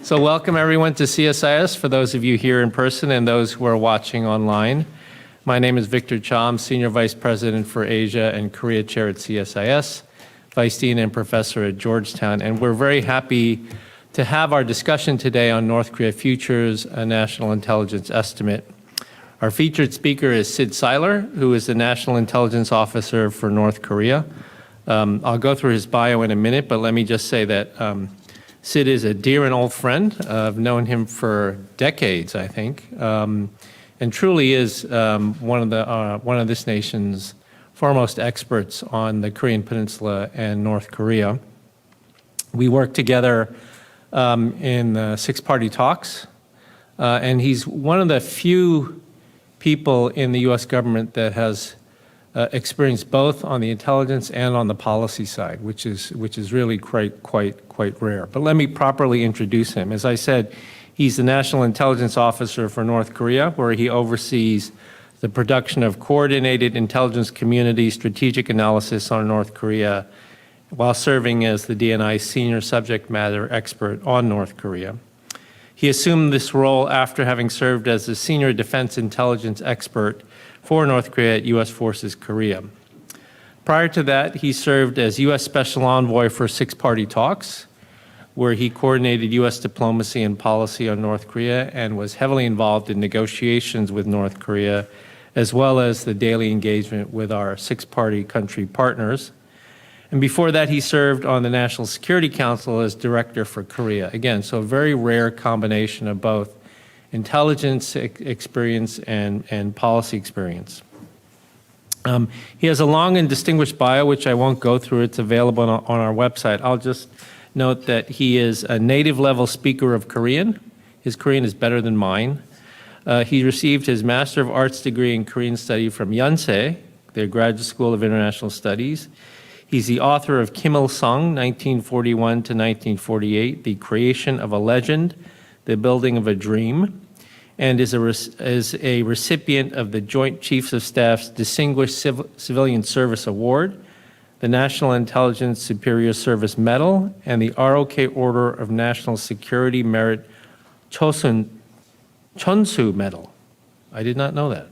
So welcome everyone to CSIS, for those of you here in person and those who are watching online. My name is Victor Cha. I'm Senior Vice President for Asia and Korea Chair at CSIS, Vice Dean and Professor at Georgetown, and we're very happy to have our discussion today on North Korea Futures, a National Intelligence Estimate. Our featured speaker is Sid Seiler, who is the National Intelligence Officer for North Korea. I'll go through his bio in a minute, but let me just say that Sid is a dear and old friend. I've known him for decades, I think, and truly is one of this nation's foremost experts on the Korean Peninsula and North Korea. We work together in six-party talks, and he's one of the few people in the U.S. government that has experience both on the intelligence and on the policy side, which is really quite rare. But let me properly introduce him. As I said, he's the National Intelligence Officer for North Korea, where he oversees the production of coordinated intelligence community strategic analysis on North Korea, while serving as the DNI's senior subject matter expert on North Korea. He assumed this role after having served as the senior defense intelligence expert for North Korea at U.S. Forces Korea. Prior to that, he served as U.S. Special Envoy for six-party talks, where he coordinated U.S. diplomacy and policy on North Korea and was heavily involved in negotiations with North Korea, as well as the daily engagement with our six-party country partners. And before that, he served on the National Security Council as Director for Korea. Again, so a very rare combination of both intelligence experience and policy experience. He has a long and distinguished bio, which I won't go through. It's available on our website. I'll just note that he is a native-level speaker of Korean. His Korean is better than mine. He received his Master of Arts degree in Korean Study from Yonsei, their Graduate School of International Studies. He's the author of Kim Il-sung, 1941 to 1948, The Creation of a Legend, The Building of a Dream, and is a recipient of the Joint Chiefs of Staff's Distinguished Civilian Service Award, the National Intelligence Superior Service Medal, and the ROK Order of National Security Merit Chonsu Medal. I did not know that.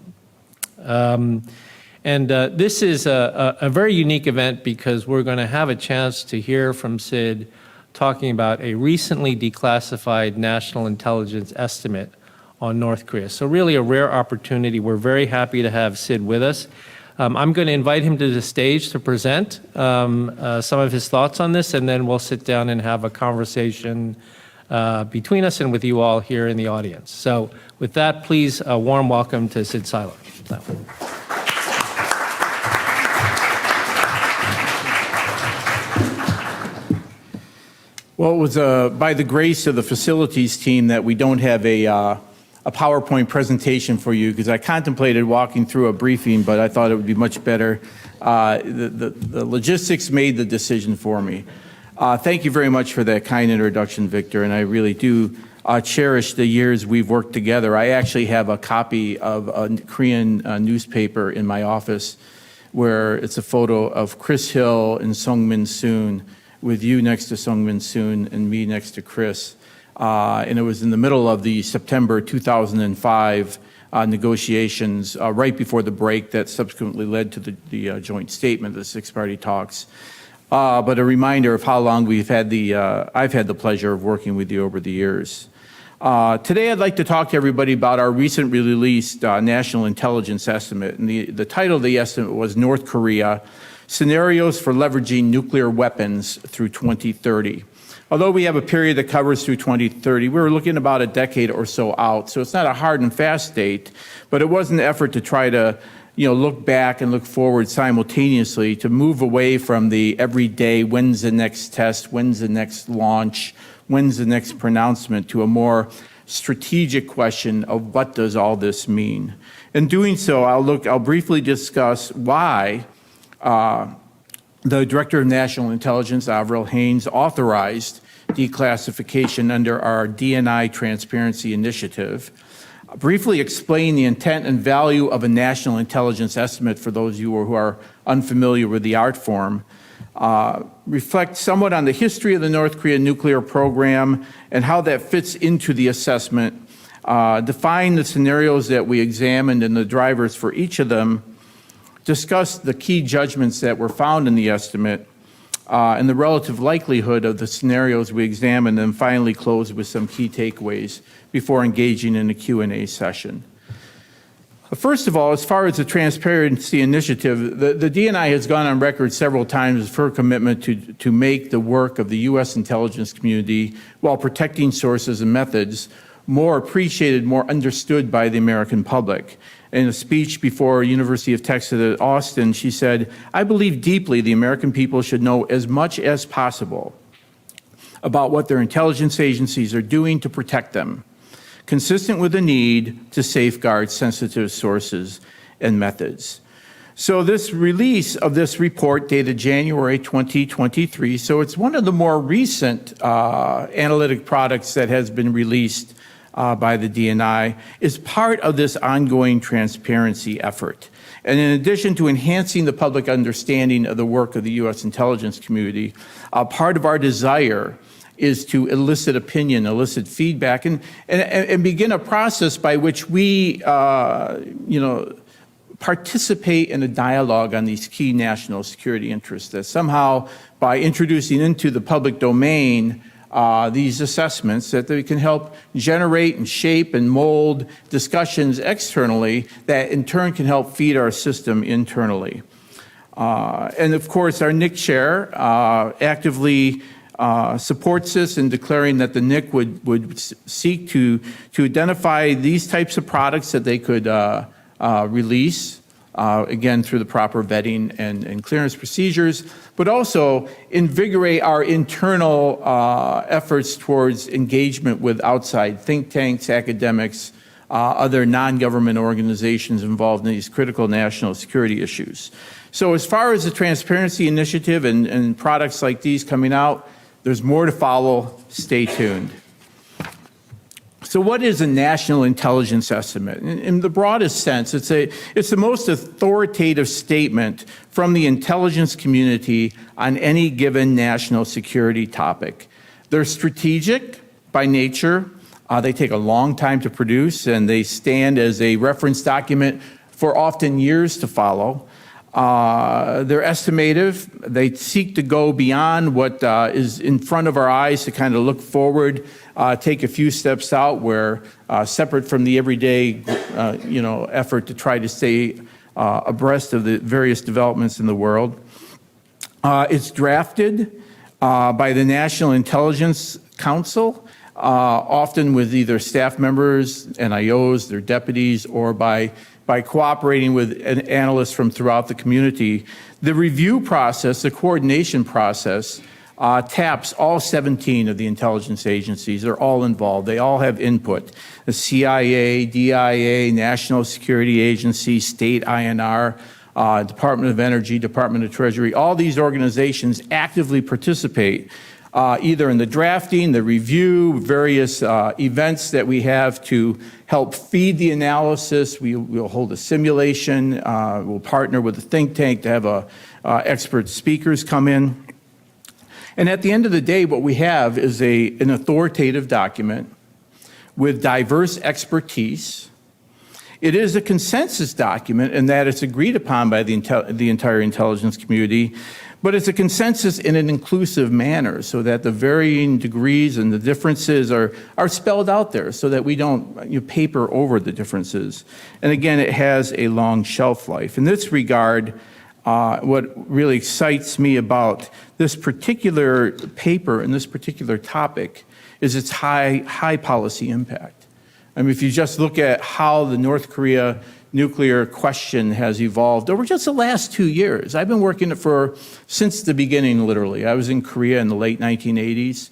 This is a very unique event because we're going to have a chance to hear from Sid talking about a recently declassified national intelligence estimate on North Korea. So really a rare opportunity. We're very happy to have Sid with us. I'm going to invite him to the stage to present some of his thoughts on this, and then we'll sit down and have a conversation between us and with you all here in the audience. So with that, please, a warm welcome to Sid Seiler. Well, it was by the grace of the facilities team that we don't have a PowerPoint presentation for you, because I contemplated walking through a briefing, but I thought it would be much better. The logistics made the decision for me. Thank you very much for that kind introduction, Victor, and I really do cherish the years we've worked together. I actually have a copy of a Korean newspaper in my office where it's a photo of Chris Hill and Sungmin Soon, with you next to Sungmin Soon and me next to Chris. And it was in the middle of the September 2005 negotiations, right before the break that subsequently led to the joint statement, the six-party talks. But a reminder of how long I've had the pleasure of working with you over the years. Today I'd like to talk to everybody about our recently released National Intelligence Estimate. And the title of the estimate was North Korea, Scenarios for Leveraging Nuclear Weapons through 2030. Although we have a period that covers through 2030, we're looking about a decade or so out. So it's not a hard and fast date, but it was an effort to try to look back and look forward simultaneously, to move away from the everyday, when's the next test, when's the next launch, when's the next pronouncement, to a more strategic question of what does all this mean. In doing so, I'll briefly discuss why the Director of National Intelligence, Avril Haines, authorized declassification under our DNI Transparency Initiative. Briefly explain the intent and value of a national intelligence estimate for those of you who are unfamiliar with the art form. reflect somewhat on the history of the North Korea nuclear program and how that fits into the assessment, define the scenarios that we examined and the drivers for each of them, discuss the key judgments that were found in the estimate, and the relative likelihood of the scenarios we examined, and finally close with some key takeaways before engaging in a Q&A session. First of all, as far as the transparency initiative, the DNI has gone on record several times for a commitment to make the work of the U.S. intelligence community, while protecting sources and methods, more appreciated, more understood by the American public. In a speech before University of Texas at Austin, she said, "I believe deeply the American people should know as much as possible about what their intelligence agencies are doing to protect them, consistent with the need to safeguard sensitive sources and methods." So this release of this report dated January 2023, so it's one of the more recent analytic products that has been released by the DNI, is part of this ongoing transparency effort. And in addition to enhancing the public understanding of the work of the U.S. intelligence community, part of our desire is to elicit opinion, elicit feedback, and begin a process by which we, participate in a dialogue on these key national security interests, that somehow by introducing into the public domain these assessments, that they can help generate and shape and mold discussions externally that in turn can help feed our system internally. And of course, our NIC chair actively supports this in declaring that the NIC would seek to identify these types of products that they could release, again, through the proper vetting and clearance procedures, but also invigorate our internal efforts towards engagement with outside think tanks, academics, other non-government organizations involved in these critical national security issues. So as far as the transparency initiative and products like these coming out, there's more to follow. Stay tuned. So what is a national intelligence estimate? In the broadest sense, it's the most authoritative statement from the intelligence community on any given national security topic. They're strategic by nature. They take a long time to produce, and they stand as a reference document for often years to follow. They're estimative. They seek to go beyond what is in front of our eyes to kind of look forward, take a few steps out where separate from the everyday, effort to try to stay abreast of the various developments in the world. It's drafted by the National Intelligence Council, often with either staff members, NIOs, their deputies, or by cooperating with analysts from throughout the community. The review process, the coordination process, taps all 17 of the intelligence agencies. They're all involved. They all have input. The CIA, DIA, National Security Agency, State INR, Department of Energy, Department of Treasury, all these organizations actively participate either in the drafting, the review, various events that we have to help feed the analysis. We'll hold a simulation. We'll partner with a think tank to have expert speakers come in. And at the end of the day, what we have is an authoritative document with diverse expertise. It is a consensus document in that it's agreed upon by the entire intelligence community, but it's a consensus in an inclusive manner so that the varying degrees and the differences are spelled out there so that we don't paper over the differences. And again, it has a long shelf life. In this regard, what really excites me about this particular paper and this particular topic is its high policy impact. I mean, if you just look at how the North Korea nuclear question has evolved over just the last 2 years. I've been working it since the beginning, literally. I was in Korea in the late 1980s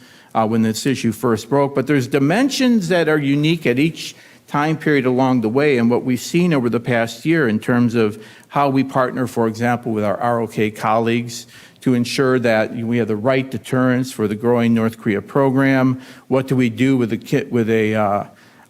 when this issue first broke, but there's dimensions that are unique at each time period along the way, and what we've seen over the past year in terms of how we partner, for example, with our ROK colleagues to ensure that we have the right deterrence for the growing North Korea program. What do we do with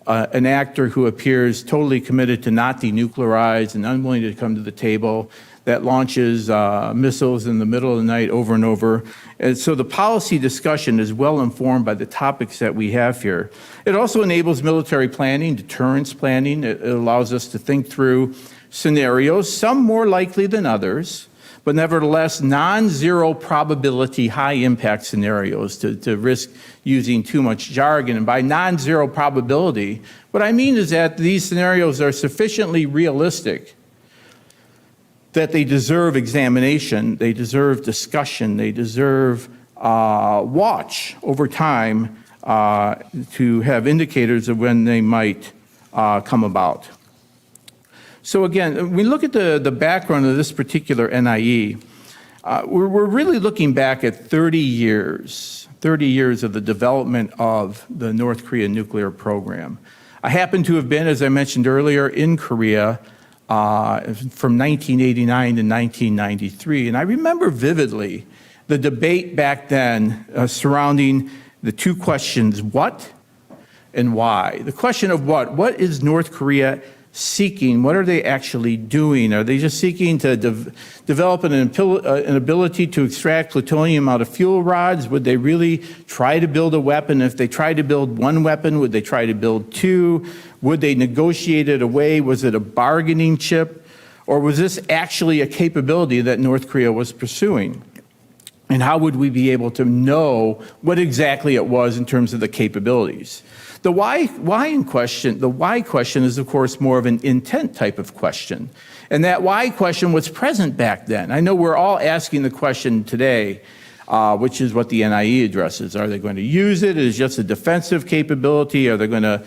an actor who appears totally committed to not denuclearize and unwilling to come to the table? that launches missiles in the middle of the night over and over. And so the policy discussion is well informed by the topics that we have here. It also enables military planning, deterrence planning. It allows us to think through scenarios, some more likely than others, but nevertheless non-zero probability, high impact scenarios to risk using too much jargon. And by non-zero probability, what I mean is that these scenarios are sufficiently realistic that they deserve examination, they deserve discussion, they deserve watch over time to have indicators of when they might come about. So again, we look at the background of this particular NIE. We're really looking back at 30 years of the development of the North Korean nuclear program. I happen to have been, as I mentioned earlier, in Korea from 1989 to 1993, and I remember vividly the debate back then surrounding the two questions, what and why. The question of what is North Korea seeking? What are they actually doing? Are they just seeking to develop an ability to extract plutonium out of fuel rods? Would they really try to build a weapon? If they tried to build one weapon, would they try to build two? Would they negotiate it away? Was it a bargaining chip? Or was this actually a capability that North Korea was pursuing? And how would we be able to know what exactly it was in terms of the capabilities? The why question is, of course, more of an intent type of question. And that why question was present back then. I know we're all asking the question today, which is what the NIE addresses. Are they going to use it as just a defensive capability? Are they going to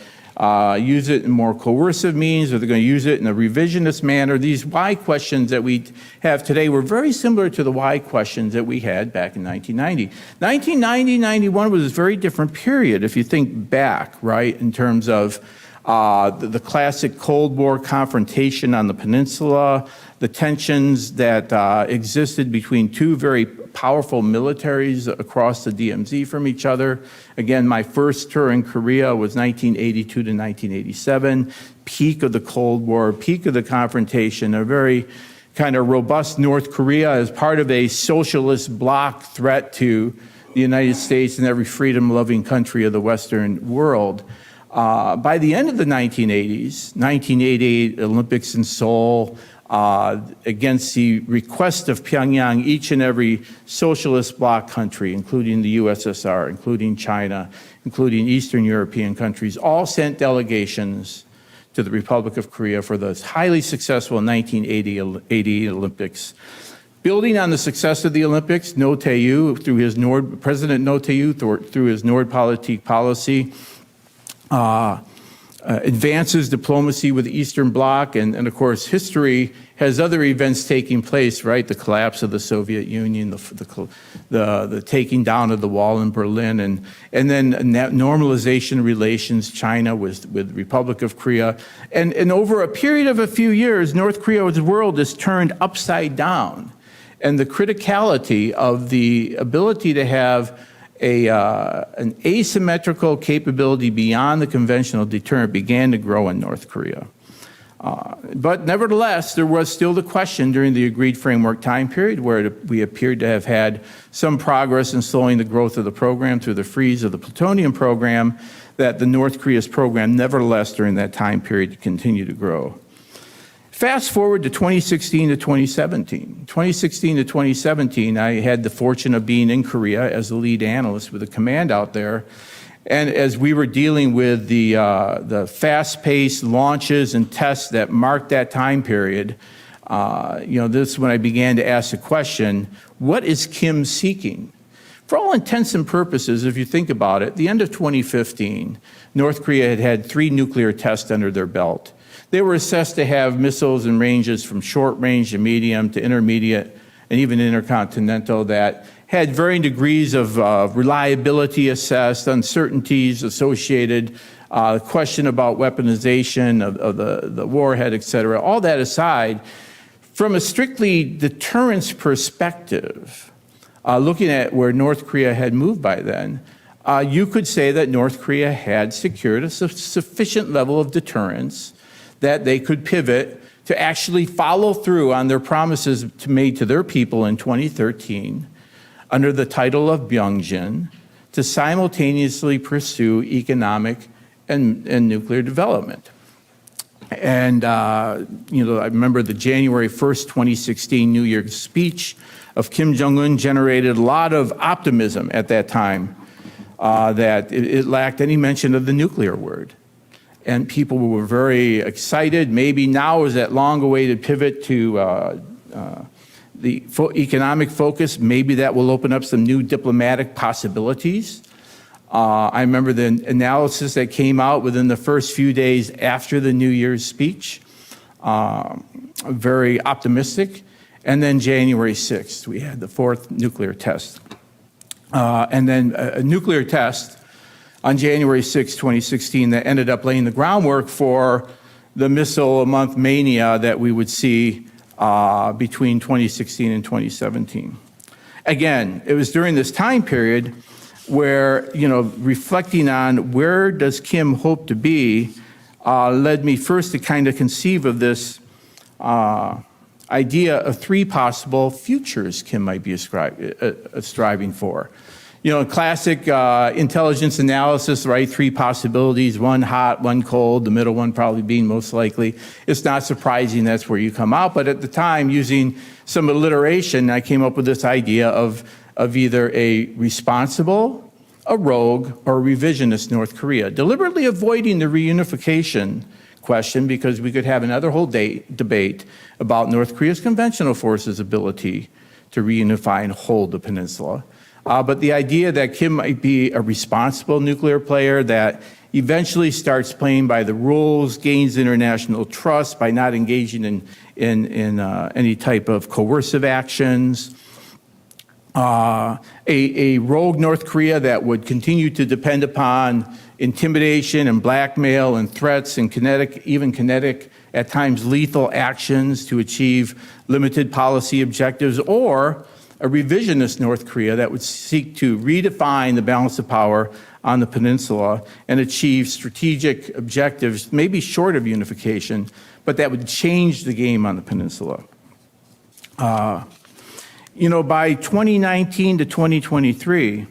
use it in more coercive means? Are they going to use it in a revisionist manner? These why questions that we have today were very similar to the why questions that we had back in 1990. 1990-91 was a very different period if you think back, right, in terms of the classic Cold War confrontation on the peninsula, the tensions that existed between two very powerful militaries across the DMZ from each other. Again, my first tour in Korea was 1982 to 1987, peak of the Cold War, peak of the confrontation, a very kind of robust North Korea as part of a socialist bloc threat to the United States and every freedom-loving country of the Western world. By the end of the 1980s, 1988 Olympics in Seoul, against the request of Pyongyang, each and every socialist bloc country, including the USSR, including China, including Eastern European countries, all sent delegations to the Republic of Korea for the highly successful 1980 Olympics. Building on the success of the Olympics, No Tae-yu, President No Tae-yu, through his Nordpolitik policy, advances diplomacy with the Eastern Bloc, and of course history has other events taking place, right? The collapse of the Soviet Union, the taking down of the wall in Berlin, and then normalization relations, China with Republic of Korea. And over a period of a few years, North Korea's world is turned upside down. And the criticality of the ability to have an asymmetrical capability beyond the conventional deterrent began to grow in North Korea. But nevertheless, there was still the question during the agreed framework time period where we appeared to have had some progress in slowing the growth of the program through the freeze of the plutonium program, that the North Korea's program nevertheless during that time period continued to grow. Fast forward to 2016 to 2017. 2016 to 2017, I had the fortune of being in Korea as the lead analyst with a command out there. And as we were dealing with the fast-paced launches and tests that marked that time period, this is when I began to ask the question, what is Kim seeking? For all intents and purposes, if you think about it, the end of 2015, North Korea had had 3 nuclear tests under their belt. They were assessed to have missiles in ranges from short range to medium to intermediate and even intercontinental that had varying degrees of reliability assessed, uncertainties associated, question about weaponization of the warhead, et cetera. All that aside, from a strictly deterrence perspective, looking at where North Korea had moved by then, you could say that North Korea had secured a sufficient level of deterrence that they could pivot to actually follow through on their promises made to their people in 2013 under the title of Byungjin to simultaneously pursue economic and nuclear development. And, I remember the January 1st, 2016 New Year's speech of Kim Jong Un generated a lot of optimism at that time that it lacked any mention of the nuclear word. And people were very excited. Maybe now is that long-awaited pivot to the economic focus. Maybe that will open up some new diplomatic possibilities. I remember the analysis that came out within the first few days after the New Year's speech, very optimistic. And then January 6th, we had the fourth nuclear test. And then a nuclear test on January 6, 2016, that ended up laying the groundwork for the missile-a-month mania that we would see between 2016 and 2017. Again, it was during this time period where, reflecting on where does Kim hope to be, led me first to kind of conceive of this idea of three possible futures Kim might be striving for. Classic intelligence analysis, right? Three possibilities, one hot, one cold, the middle one probably being most likely. It's not surprising that's where you come out. But at the time, using some alliteration, I came up with this idea of either a responsible, a rogue, or a revisionist North Korea, deliberately avoiding the reunification question because we could have another whole debate about North Korea's conventional forces' ability to reunify and hold the peninsula. But the idea that Kim might be a responsible nuclear player that eventually starts playing by the rules, gains international trust by not engaging in any type of coercive actions, a rogue North Korea that would continue to depend upon intimidation and blackmail and threats and kinetic, at times lethal actions to achieve limited policy objectives, or a revisionist North Korea that would seek to redefine the balance of power on the peninsula and achieve strategic objectives, maybe short of unification, but that would change the game on the peninsula. By 2019 to 2023,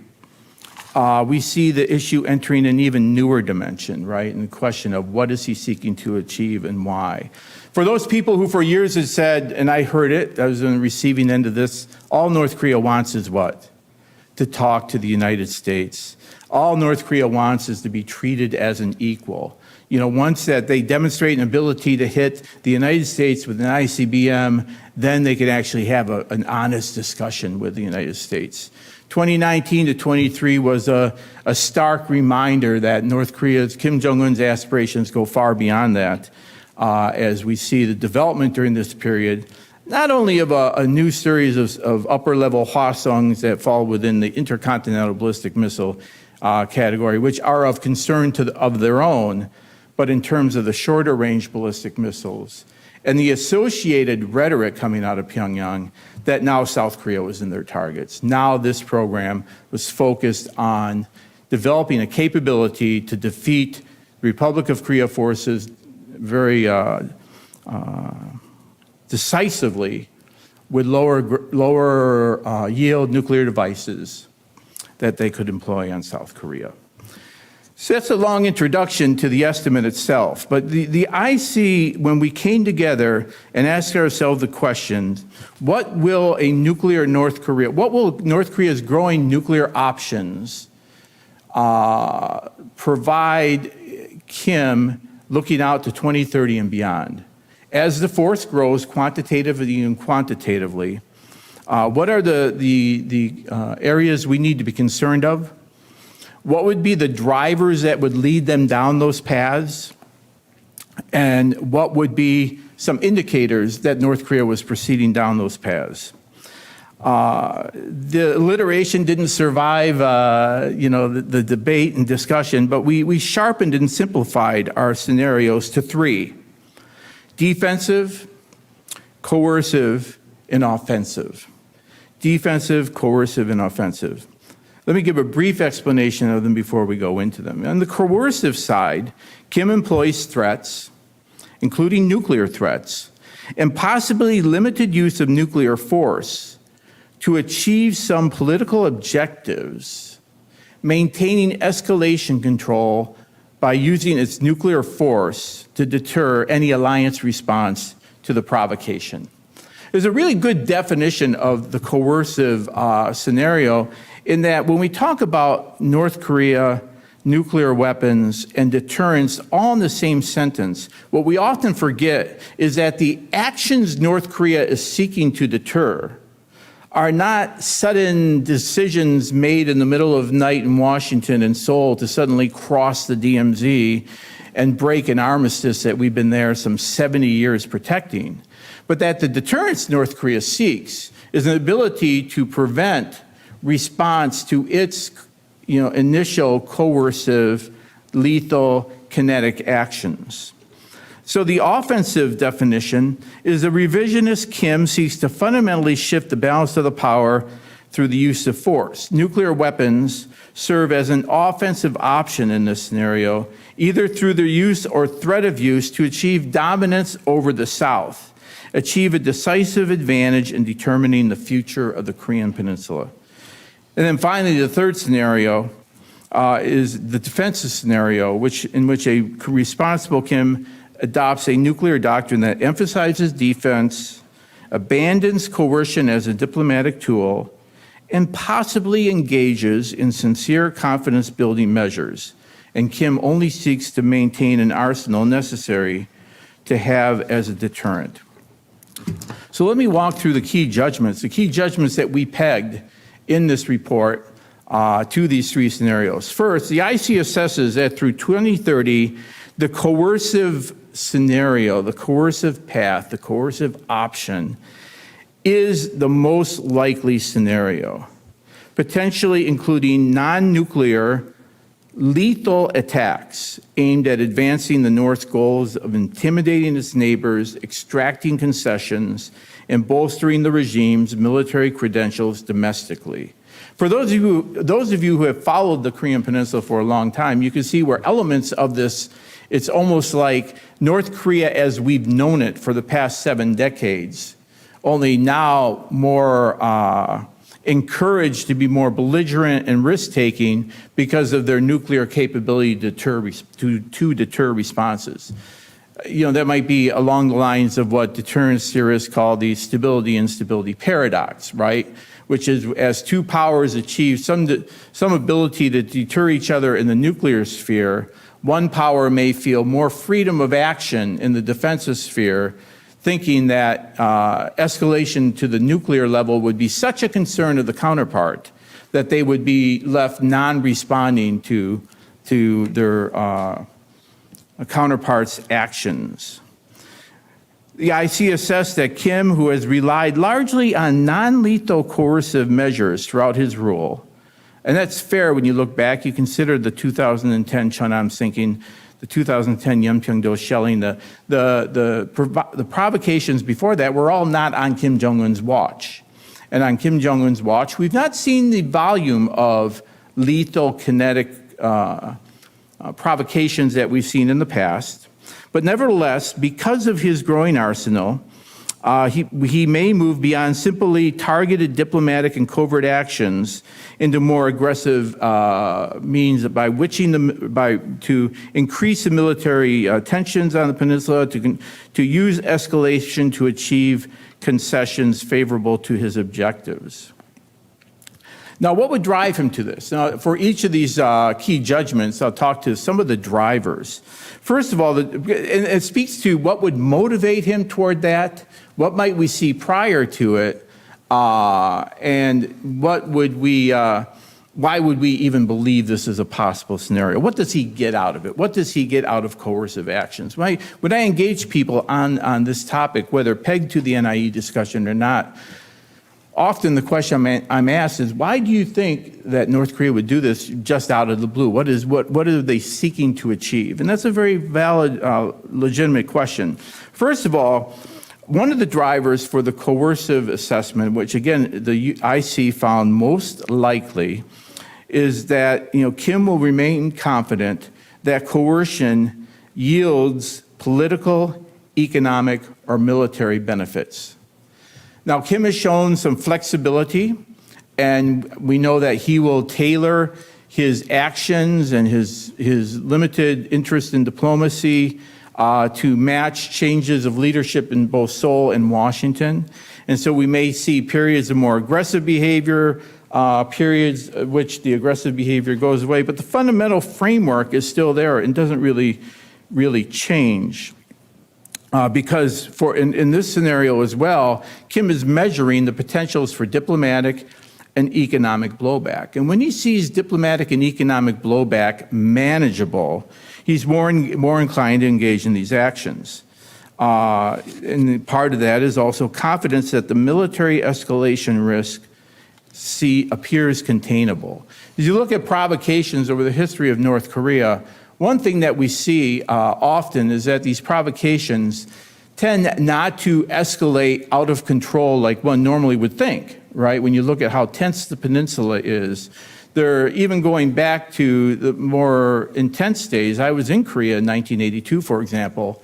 we see the issue entering an even newer dimension, right? And the question of what is he seeking to achieve and why. For those people who for years had said, and I heard it, I was on the receiving end of this, all North Korea wants is what? To talk to the United States. All North Korea wants is to be treated as an equal. Once that they demonstrate an ability to hit the United States with an ICBM, then they could actually have an honest discussion with the United States. 2019 to 23 was a stark reminder that North Korea's, Kim Jong Un's aspirations go far beyond that, as we see the development during this period, not only of a new series of upper-level Hwasongs that fall within the intercontinental ballistic missile category, which are of concern of their own, but in terms of the shorter-range ballistic missiles and the associated rhetoric coming out of Pyongyang that now South Korea was in their targets. Now this program was focused on developing a capability to defeat the Republic of Korea forces very decisively with lower yield nuclear devices that they could employ on South Korea. So that's a long introduction to the estimate itself. But the IC, when we came together and asked ourselves the question, what will North Korea's growing nuclear options provide Kim looking out to 2030 and beyond? As the force grows quantitatively and quantitatively, what are the areas we need to be concerned of? What would be the drivers that would lead them down those paths? And what would be some indicators that North Korea was proceeding down those paths? The alliteration didn't survive, the debate and discussion, but we sharpened and simplified our scenarios to three: defensive, coercive, and offensive. Defensive, coercive, and offensive. Let me give a brief explanation of them before we go into them. On the coercive side, Kim employs threats, including nuclear threats, and possibly limited use of nuclear force to achieve some political objectives, maintaining escalation control by using its nuclear force to deter any alliance response to the provocation. There's a really good definition of the coercive scenario in that when we talk about North Korea, nuclear weapons, and deterrence all in the same sentence, what we often forget is that the actions North Korea is seeking to deter are not sudden decisions made in the middle of night in Washington and Seoul to suddenly cross the DMZ and break an armistice that we've been there some 70 years protecting, but that the deterrence North Korea seeks is an ability to prevent response to its initial coercive, lethal, kinetic actions. So the offensive definition is the revisionist Kim seeks to fundamentally shift the balance of the power through the use of force. Nuclear weapons serve as an offensive option in this scenario, either through their use or threat of use to achieve dominance over the South, achieve a decisive advantage in determining the future of the Korean Peninsula. And then finally, the third scenario is the defensive scenario, in which a responsible Kim adopts a nuclear doctrine that emphasizes defense, abandons coercion as a diplomatic tool, and possibly engages in sincere confidence-building measures. And Kim only seeks to maintain an arsenal necessary to have as a deterrent. So let me walk through the key judgments that we pegged in this report to these three scenarios. First, the IC assesses that through 2030, the coercive scenario, the coercive path, the coercive option is the most likely scenario, potentially including non-nuclear lethal attacks aimed at advancing the North's goals of intimidating its neighbors, extracting concessions, and bolstering the regime's military credentials domestically. For those of you who have followed the Korean Peninsula for a long time, you can see where elements of this, it's almost like North Korea as we've known it for the past 7 decades, only now more encouraged to be more belligerent and risk-taking because of their nuclear capability to deter responses. That might be along the lines of what deterrence theorists call the stability-instability paradox, right? Which is, as two powers achieve some ability to deter each other in the nuclear sphere, one power may feel more freedom of action in the defensive sphere, thinking that escalation to the nuclear level would be such a concern of the counterpart that they would be left non-responding to their counterparts' actions. The IC assessed that Kim, who has relied largely on non-lethal coercive measures throughout his rule, and that's fair when you look back. You consider the 2010 Cheonan sinking, the 2010 Yeonpyeong-do shelling, the provocations before that were all not on Kim Jong Un's watch. And on Kim Jong Un's watch, we've not seen the volume of lethal kinetic provocations that we've seen in the past. But nevertheless, because of his growing arsenal, he may move beyond simply targeted diplomatic and covert actions into more aggressive means to increase the military tensions on the peninsula, to use escalation to achieve concessions favorable to his objectives. Now, what would drive him to this? Now, for each of these key judgments, I'll talk to some of the drivers. First of all, and it speaks to what would motivate him toward that, what might we see prior to it, and what would why would we even believe this is a possible scenario? What does he get out of it? What does he get out of coercive actions? When I engage people on this topic, whether pegged to the NIE discussion or not, often the question I'm asked is, why do you think that North Korea would do this just out of the blue? What are they seeking to achieve? And that's a very valid, legitimate question. First of all, one of the drivers for the coercive assessment, which again the IC found most likely, is that Kim will remain confident that coercion yields political economic, or military benefits. Now, Kim has shown some flexibility, and we know that he will tailor his actions and his limited interest in diplomacy to match changes of leadership in both Seoul and Washington. And so we may see periods of more aggressive behavior, periods at which the aggressive behavior goes away, but the fundamental framework is still there and doesn't really change. Because in this scenario as well, Kim is measuring the potentials for diplomatic and economic blowback. And when he sees diplomatic and economic blowback manageable, he's more inclined to engage in these actions. And part of that is also confidence that the military escalation risk appears containable. As you look at provocations over the history of North Korea, one thing that we see often is that these provocations tend not to escalate out of control like one normally would think, right? When you look at how tense the peninsula is, they're even going back to the more intense days. I was in Korea in 1982, for example,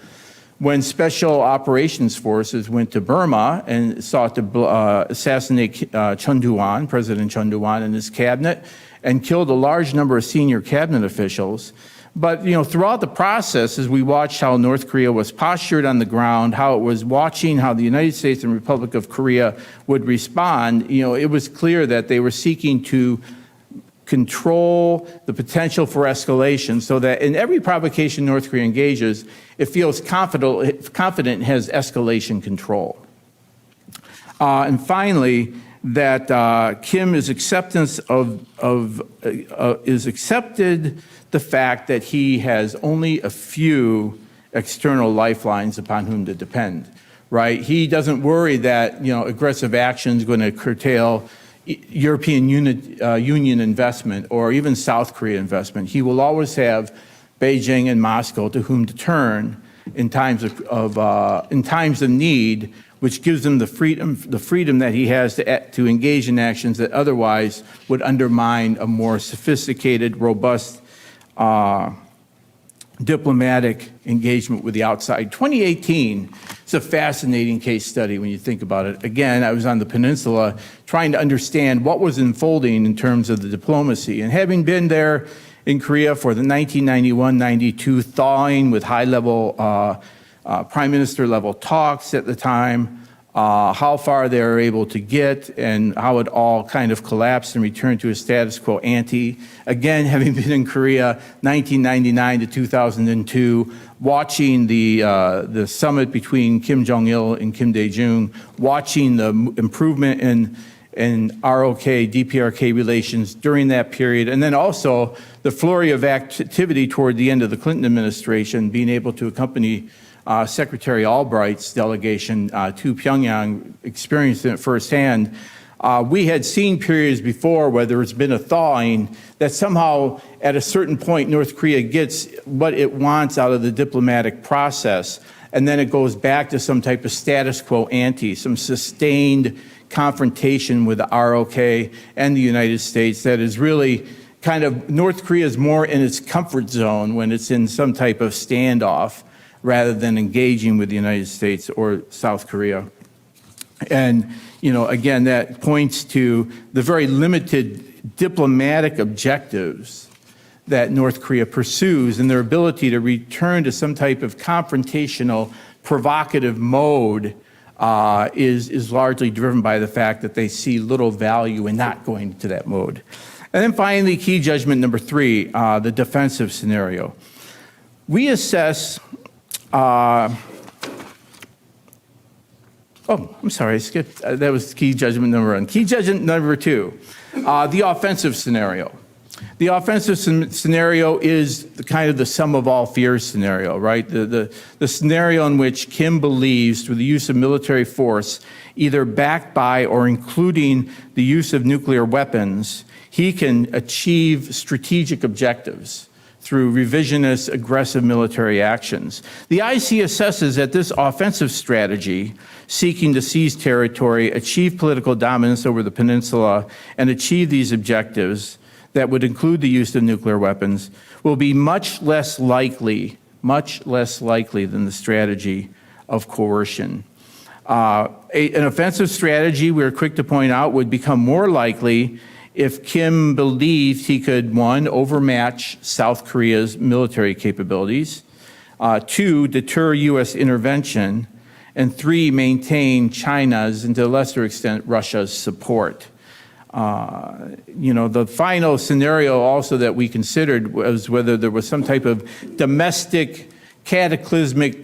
when Special Operations Forces went to Burma and sought to assassinate President Chun Doo-hwan and his cabinet, and killed a large number of senior cabinet officials. But, throughout the process, as we watched how North Korea was postured on the ground, how it was watching how the United States and Republic of Korea would respond, it was clear that they were seeking to control the potential for escalation so that in every provocation North Korea engages, it feels confident has escalation control. And finally, that Kim is accepted the fact that he has only a few external lifelines upon whom to depend, right? He doesn't worry that, aggressive action is going to curtail European Union investment or even South Korea investment. He will always have Beijing and Moscow to whom to turn in times of need, which gives him the freedom that he has to engage in actions that otherwise would undermine a more sophisticated, robust diplomatic engagement with the outside. 2018 is a fascinating case study when you think about it. Again, I was on the peninsula trying to understand what was unfolding in terms of the diplomacy. And having been there in Korea for the 1991-92 thawing with high-level prime minister level talks at the time, how far they were able to get and how it all kind of collapsed and returned to a status quo ante. Again, having been in Korea 1999 to 2002, watching the summit between Kim Jong Un and Kim Dae-jung, watching the improvement in ROK, DPRK relations during that period, and then also the flurry of activity toward the end of the Clinton administration, being able to accompany Secretary Albright's delegation to Pyongyang, experienced it firsthand. We had seen periods before where there's been a thawing that somehow at a certain point North Korea gets what it wants out of the diplomatic process, and then it goes back to some type of status quo ante, some sustained confrontation with the ROK and the United States that is really kind of, North Korea is more in its comfort zone when it's in some type of standoff, rather than engaging with the United States or South Korea. And, again, that points to the very limited diplomatic objectives that North Korea pursues and their ability to return to some type of confrontational, provocative mode is largely driven by the fact that they see little value in not going to that mode. And then finally, key judgment number 3, the defensive scenario. We assess I'm sorry, I skipped. That was key judgment number 1. Key judgment number 2, the offensive scenario. The offensive scenario is the sum of all fears scenario, right? The scenario in which Kim believes through the use of military force, either backed by or including the use of nuclear weapons, he can achieve strategic objectives through revisionist, aggressive military actions. The IC assesses that this offensive strategy, seeking to seize territory, achieve political dominance over the peninsula, and achieve these objectives that would include the use of nuclear weapons, will be much less likely than the strategy of coercion. An offensive strategy, we're quick to point out, would become more likely if Kim believed he could, one, overmatch South Korea's military capabilities, two, deter U.S. intervention, and three, maintain China's, and to a lesser extent, Russia's support. The final scenario also that we considered was whether there was some type of domestic cataclysmic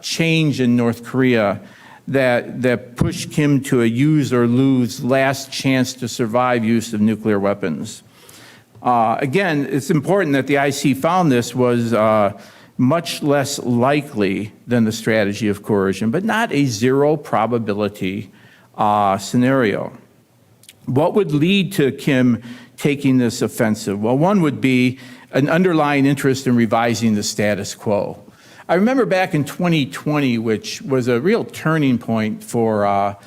change in North Korea that pushed Kim to a use or lose last chance to survive use of nuclear weapons. Again, it's important that the IC found this was much less likely than the strategy of coercion, but not a zero probability scenario. What would lead to Kim taking this offensive? Well, one would be an underlying interest in revising the status quo. I remember back in 2020, which was a real turning point for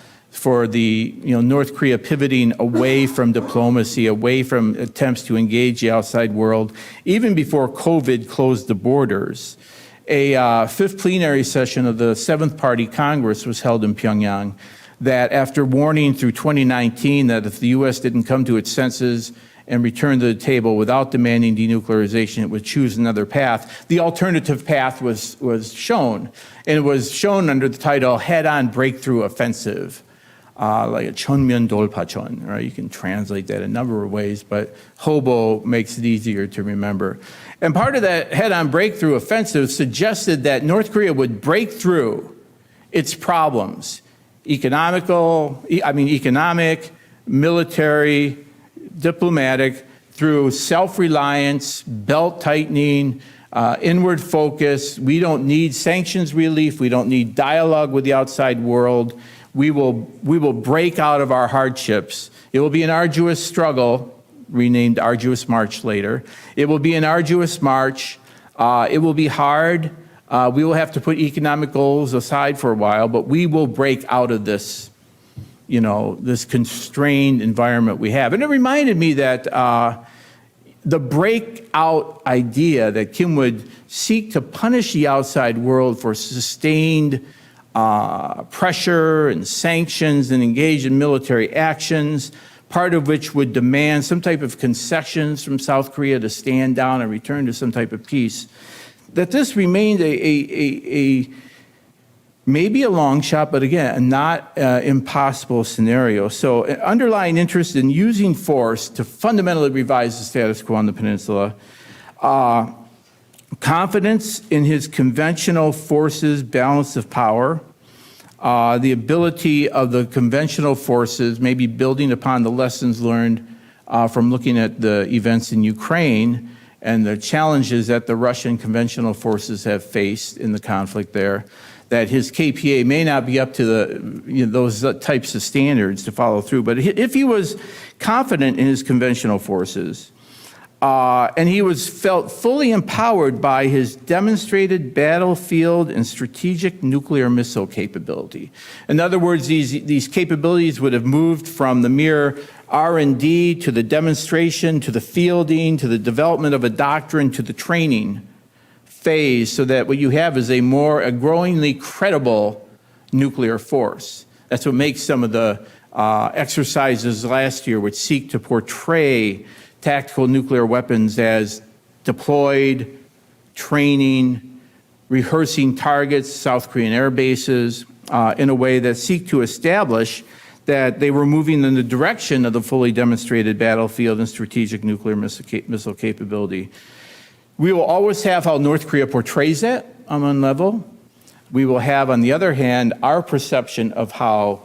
the North Korea pivoting away from diplomacy, away from attempts to engage the outside world, even before COVID closed the borders. A fifth plenary session of the Seventh Party Congress was held in Pyongyang that, after warning through 2019 that if the U.S. didn't come to its senses and return to the table without demanding denuclearization, it would choose another path. The alternative path was shown, and it was shown under the title Head-On Breakthrough Offensive, like a Chonmyeon Dolpachon, right? You can translate that a number of ways, but hobo makes it easier to remember. And part of that Head-On Breakthrough Offensive suggested that North Korea would break through its problems, economic, military, diplomatic, through self-reliance, belt-tightening, inward focus. We don't need sanctions relief. We don't need dialogue with the outside world. We will break out of our hardships. It will be an arduous struggle, renamed Arduous March later. It will be an arduous march. It will be hard. We will have to put economic goals aside for a while, but we will break out of this, this constrained environment we have. And it reminded me that the breakout idea that Kim would seek to punish the outside world for sustained pressure and sanctions and engage in military actions, part of which would demand some type of concessions from South Korea to stand down and return to some type of peace, that this remained maybe a long shot, but again, a not impossible scenario. So an underlying interest in using force to fundamentally revise the status quo on the peninsula, confidence in his conventional forces' balance of power, the ability of the conventional forces, maybe building upon the lessons learned from looking at the events in Ukraine and the challenges that the Russian conventional forces have faced in the conflict there, that his KPA may not be up to those types of standards to follow through. But if he was confident in his conventional forces, and he felt fully empowered by his demonstrated battlefield and strategic nuclear missile capability. In other words, these capabilities would have moved from the mere R&D to the demonstration, to the fielding, to the development of a doctrine, to the training phase, so that what you have is a growingly credible nuclear force. That's what makes some of the exercises last year, which seek to portray tactical nuclear weapons as deployed, training, rehearsing targets, South Korean air bases, in a way that seek to establish that they were moving in the direction of the fully demonstrated battlefield and strategic nuclear missile capability. We will always have how North Korea portrays that on one level. We will have, on the other hand, our perception of how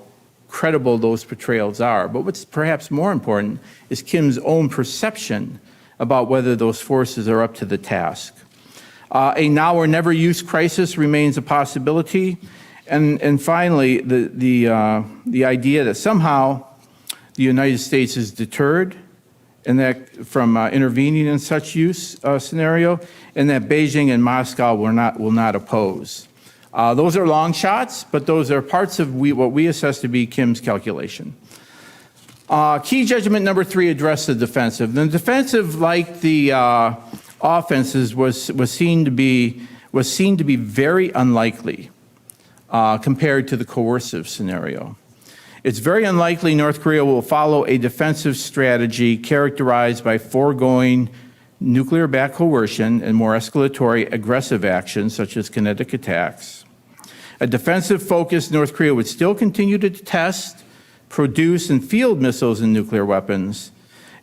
credible those portrayals are. But what's perhaps more important is Kim's own perception about whether those forces are up to the task. A now or never use crisis remains a possibility. And finally, the idea that somehow the United States is deterred and that from intervening in such use scenario, and that Beijing and Moscow will not oppose. Those are long shots, but those are parts of what we assess to be Kim's calculation. Key judgment number 3 addressed the defensive. The defensive, like the offenses, was seen to be very unlikely. compared to the coercive scenario. It's very unlikely North Korea will follow a defensive strategy characterized by foregoing nuclear-backed coercion and more escalatory aggressive actions such as kinetic attacks. A defensive-focused North Korea would still continue to test, produce, and field missiles and nuclear weapons.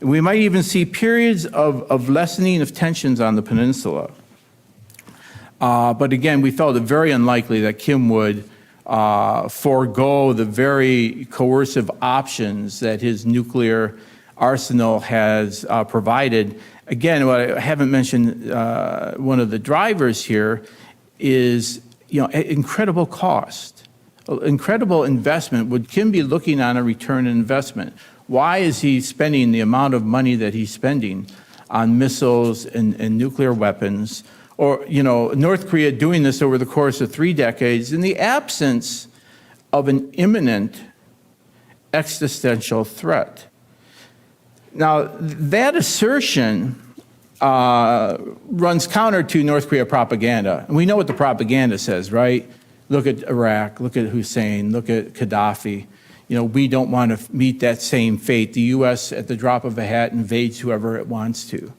We might even see periods of lessening of tensions on the peninsula. But again, we felt it very unlikely that Kim would forego the very coercive options that his nuclear arsenal has provided. Again, what I haven't mentioned, one of the drivers here is, incredible cost, incredible investment. Would Kim be looking on a return on investment? Why is he spending the amount of money that he's spending on missiles and nuclear weapons? Or, North Korea doing this over the course of 3 decades in the absence of an imminent existential threat. Now, that assertion runs counter to North Korea propaganda. And we know what the propaganda says, right? Look at Iraq, look at Hussein, look at Gaddafi. We don't want to meet that same fate. The U.S., at the drop of a hat, invades whoever it wants to.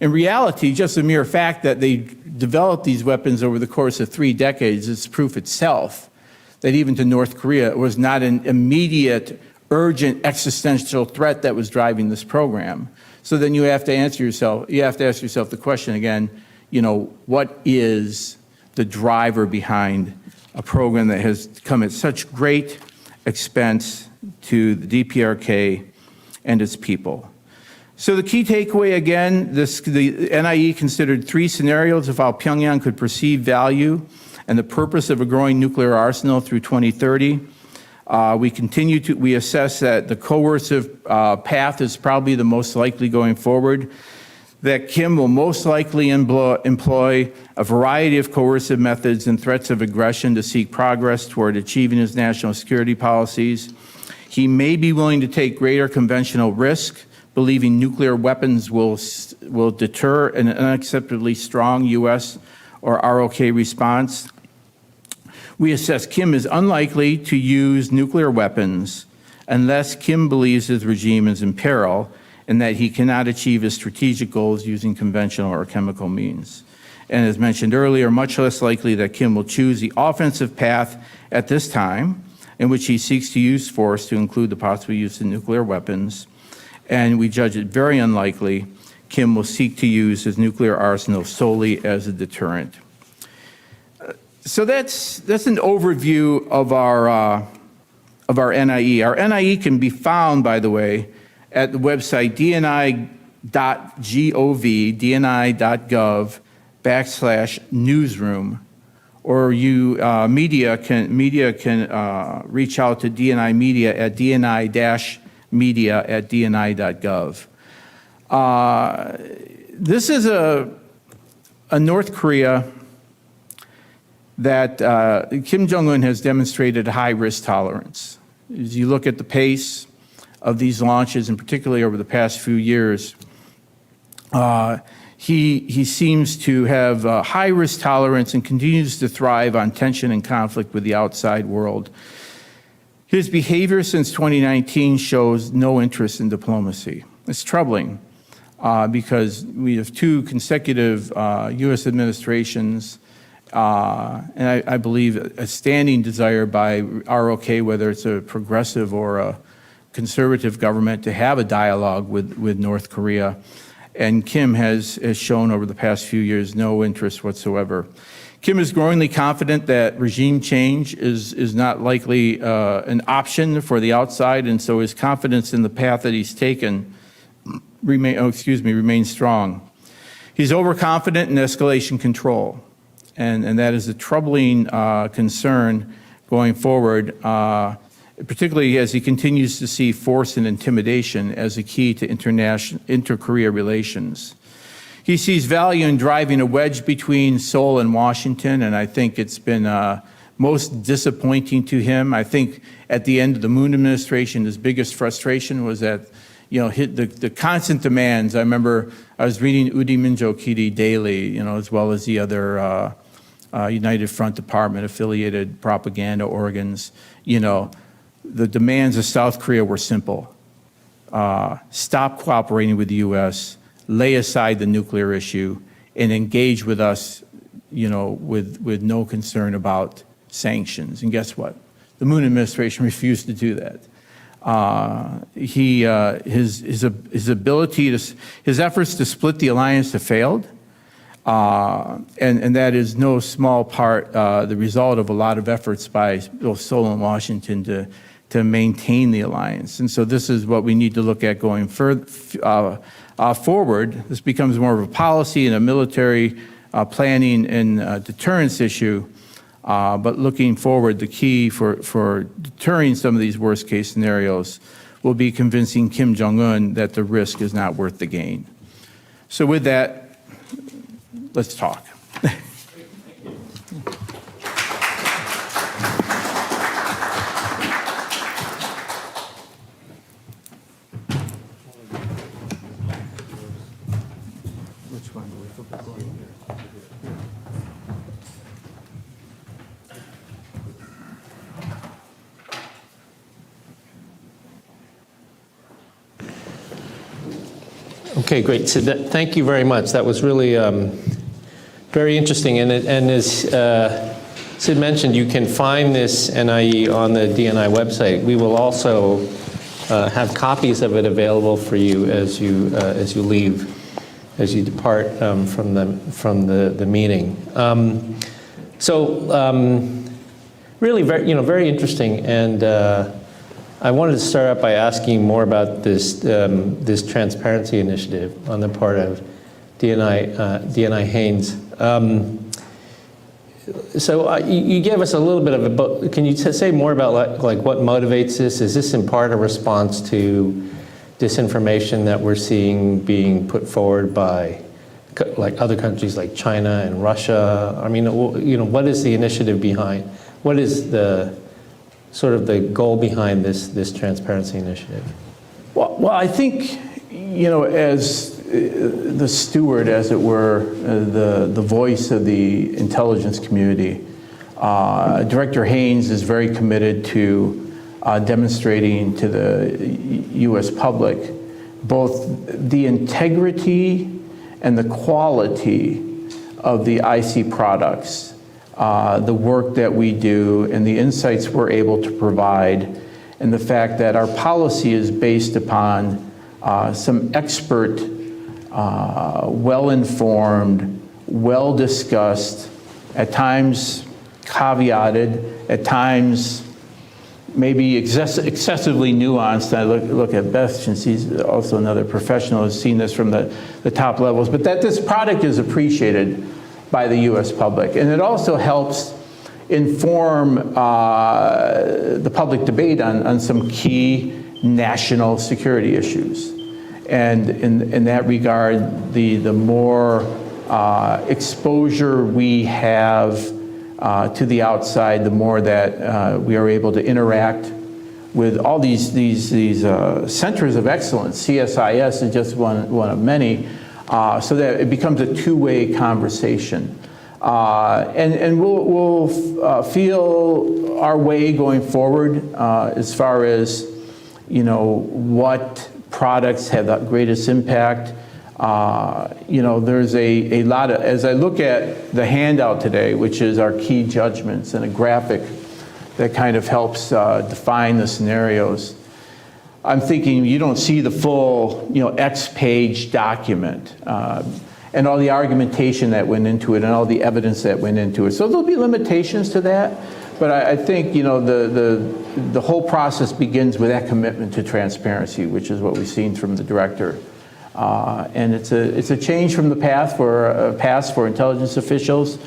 In reality, just the mere fact that they developed these weapons over the course of 3 decades is proof itself that even to North Korea, it was not an immediate, urgent, existential threat that was driving this program. So then you have to ask yourself the question again, what is the driver behind a program that has come at such great expense to the DPRK and its people? So the key takeaway, again, the NIE considered 3 scenarios of how Pyongyang could perceive value and the purpose of a growing nuclear arsenal through 2030. We assess that the coercive path is probably the most likely going forward, that Kim will most likely employ a variety of coercive methods and threats of aggression to seek progress toward achieving his national security policies. He may be willing to take greater conventional risk, believing nuclear weapons will deter an unacceptably strong U.S. or ROK response. We assess Kim is unlikely to use nuclear weapons unless Kim believes his regime is in peril and that he cannot achieve his strategic goals using conventional or chemical means. And as mentioned earlier, much less likely that Kim will choose the offensive path at this time, in which he seeks to use force to include the possible use of nuclear weapons. And we judge it very unlikely Kim will seek to use his nuclear arsenal solely as a deterrent. So that's an overview of our NIE. Our NIE can be found, by the way, at the website dni.gov/newsroom, or media can reach out to DNI Media at dni-media@dni.gov. This is a North Korea that Kim Jong Un has demonstrated high risk tolerance. As you look at the pace of these launches, and particularly over the past few years, he seems to have high risk tolerance and continues to thrive on tension and conflict with the outside world. His behavior since 2019 shows no interest in diplomacy. It's troubling because we have 2 consecutive U.S. administrations and I believe a standing desire by ROK, whether it's a progressive or a conservative government, to have a dialogue with North Korea. And Kim has shown over the past few years no interest whatsoever. Kim is growingly confident that regime change is not likely an option for the outside, and so his confidence in the path that he's taken remains strong. He's overconfident in escalation control, and that is a troubling concern going forward, particularly as he continues to see force and intimidation as a key to inter-Korea relations. He sees value in driving a wedge between Seoul and Washington, and I think it's been most disappointing to him. I think at the end of the Moon administration, his biggest frustration was that, the constant demands. I remember I was reading Udi Minjo Kiri daily, as well as the other United Front Department affiliated propaganda organs. The demands of South Korea were simple. Stop cooperating with the U.S., lay aside the nuclear issue, and engage with us, with no concern about sanctions. And guess what? The Moon administration refused to do that. His efforts to split the alliance have failed, and that is no small part the result of a lot of efforts by both Seoul and Washington to maintain the alliance. And so this is what we need to look at going forward. This becomes more of a policy and a military planning and deterrence issue. But looking forward, the key for deterring some of these worst-case scenarios will be convincing Kim Jong Un that the risk is not worth the gain. So with that, let's talk. Which one do we flip it on here? Okay, great. So thank you very much. That was really very interesting. And as Sid mentioned, you can find this NIE on the DNI website. We will also have copies of it available for you as you leave, as you depart from the meeting. Really very interesting. And I wanted to start out by asking more about this transparency initiative on the part of DNI Haynes. You gave us a little bit of a, can you say more about like what motivates this? Is this in part a response to disinformation that we're seeing being put forward by like other countries like China and Russia? I mean, what is the initiative behind? What is the sort of the goal behind this transparency initiative? Well, I think, as the steward, as it were, the voice of the intelligence community, Director Haynes is very committed to demonstrating to the U.S. public both the integrity and the quality of the IC products, the work that we do, and the insights we're able to provide, and the fact that our policy is based upon some expert, well-informed, well-discussed, at times caveated, at times maybe excessively nuanced. I look at Beth, since she's also another professional, has seen this from the top levels, but that this product is appreciated by the U.S. public. And it also helps inform the public debate on some key national security issues. And in that regard, the more exposure we have to the outside, the more that we are able to interact with all these centers of excellence. CSIS is just one of many, so that it becomes a two-way conversation. And we'll feel our way going forward as far as, what products have the greatest impact. There's a lot of, as I look at the handout today, which is our key judgments and a graphic that kind of helps define the scenarios, I'm thinking you don't see the full, X-page document and all the argumentation that went into it and all the evidence that went into it. So there'll be limitations to that, but I think, the whole process begins with that commitment to transparency, which is what we've seen from the director. And it's a change from the past for intelligence officials,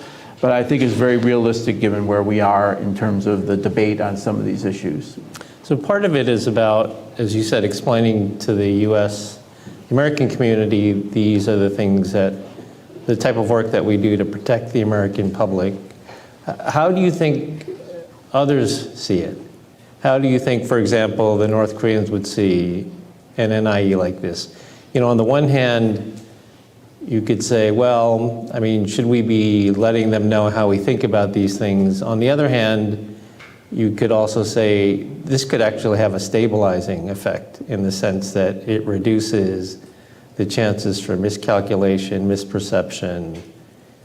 but I think it's very realistic given where we are in terms of the debate on some of these issues. So part of it is about, as you said, explaining to the American community, these are the things the type of work that we do to protect the American public. How do you think others see it? How do you think, for example, the North Koreans would see an NIE like this? On the one hand, you could say, well, I mean, should we be letting them know how we think about these things? On the other hand, you could also say this could actually have a stabilizing effect in the sense that it reduces the chances for miscalculation, misperception,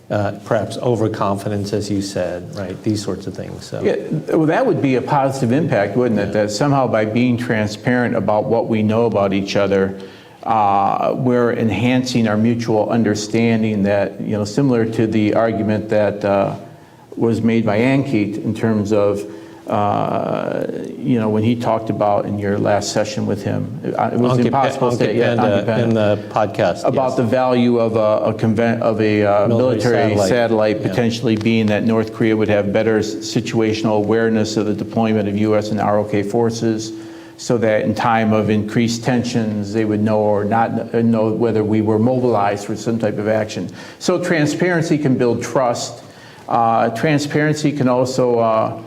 perhaps overconfidence, as you said, right? These sorts of things. So. Yeah, well, that would be a positive impact, wouldn't it? That somehow by being transparent about what we know about each other, we're enhancing our mutual understanding. That, you know, similar to the argument that was made by Ankit in terms of, you know, when he talked about in your last session with him, it was impossible to say in the podcast about the value of a military satellite potentially being that North Korea would have better situational awareness of the deployment of U.S. and ROK forces, so that in time of increased tensions, they would know or not know whether we were mobilized for some type of action. So transparency can build trust. Transparency can also,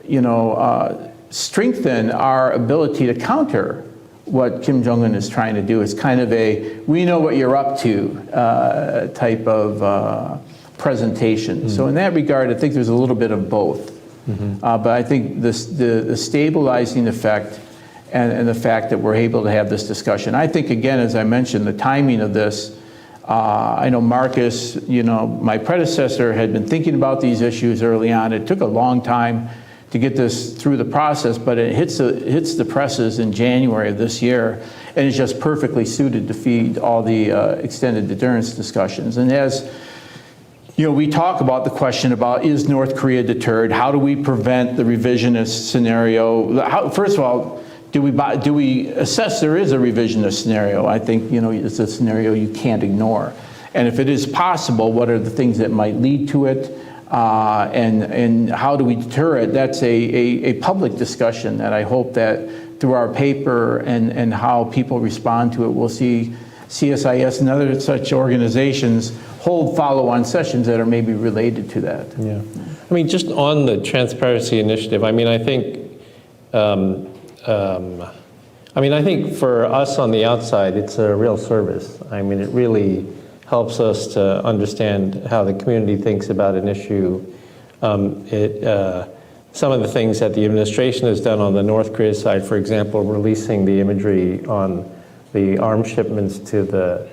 you know, strengthen our ability to counter what Kim Jong Un is trying to do. It's kind of a, we know what you're up to type of presentation. So in that regard, I think there's a little bit of both. But I think the stabilizing effect and the fact that we're able to have this discussion. I think, again, as I mentioned, the timing of this, I know Marcus, you know, my predecessor had been thinking about these issues early on. It took a long time to get this through the process, but it hits the presses in January of this year, and it's just perfectly suited to feed all the extended deterrence discussions. And as you know, we talk about the question about, is North Korea deterred? How do we prevent the revisionist scenario? First of all, do we assess there is a revisionist scenario? I think, you know, it's a scenario you can't ignore. And if it is possible, what are the things that might lead to it? And how do we deter it? That's a public discussion that I hope that through our paper and how people respond to it, we'll see CSIS and other such organizations hold follow-on sessions that are maybe related to that. Yeah. I mean, just on the transparency initiative, I mean, I think for us on the outside, it's a real service. I mean, it really helps us to understand how the community thinks about an issue. Some of the things that the administration has done on the North Korea side, for example, releasing the imagery on the arms shipments to the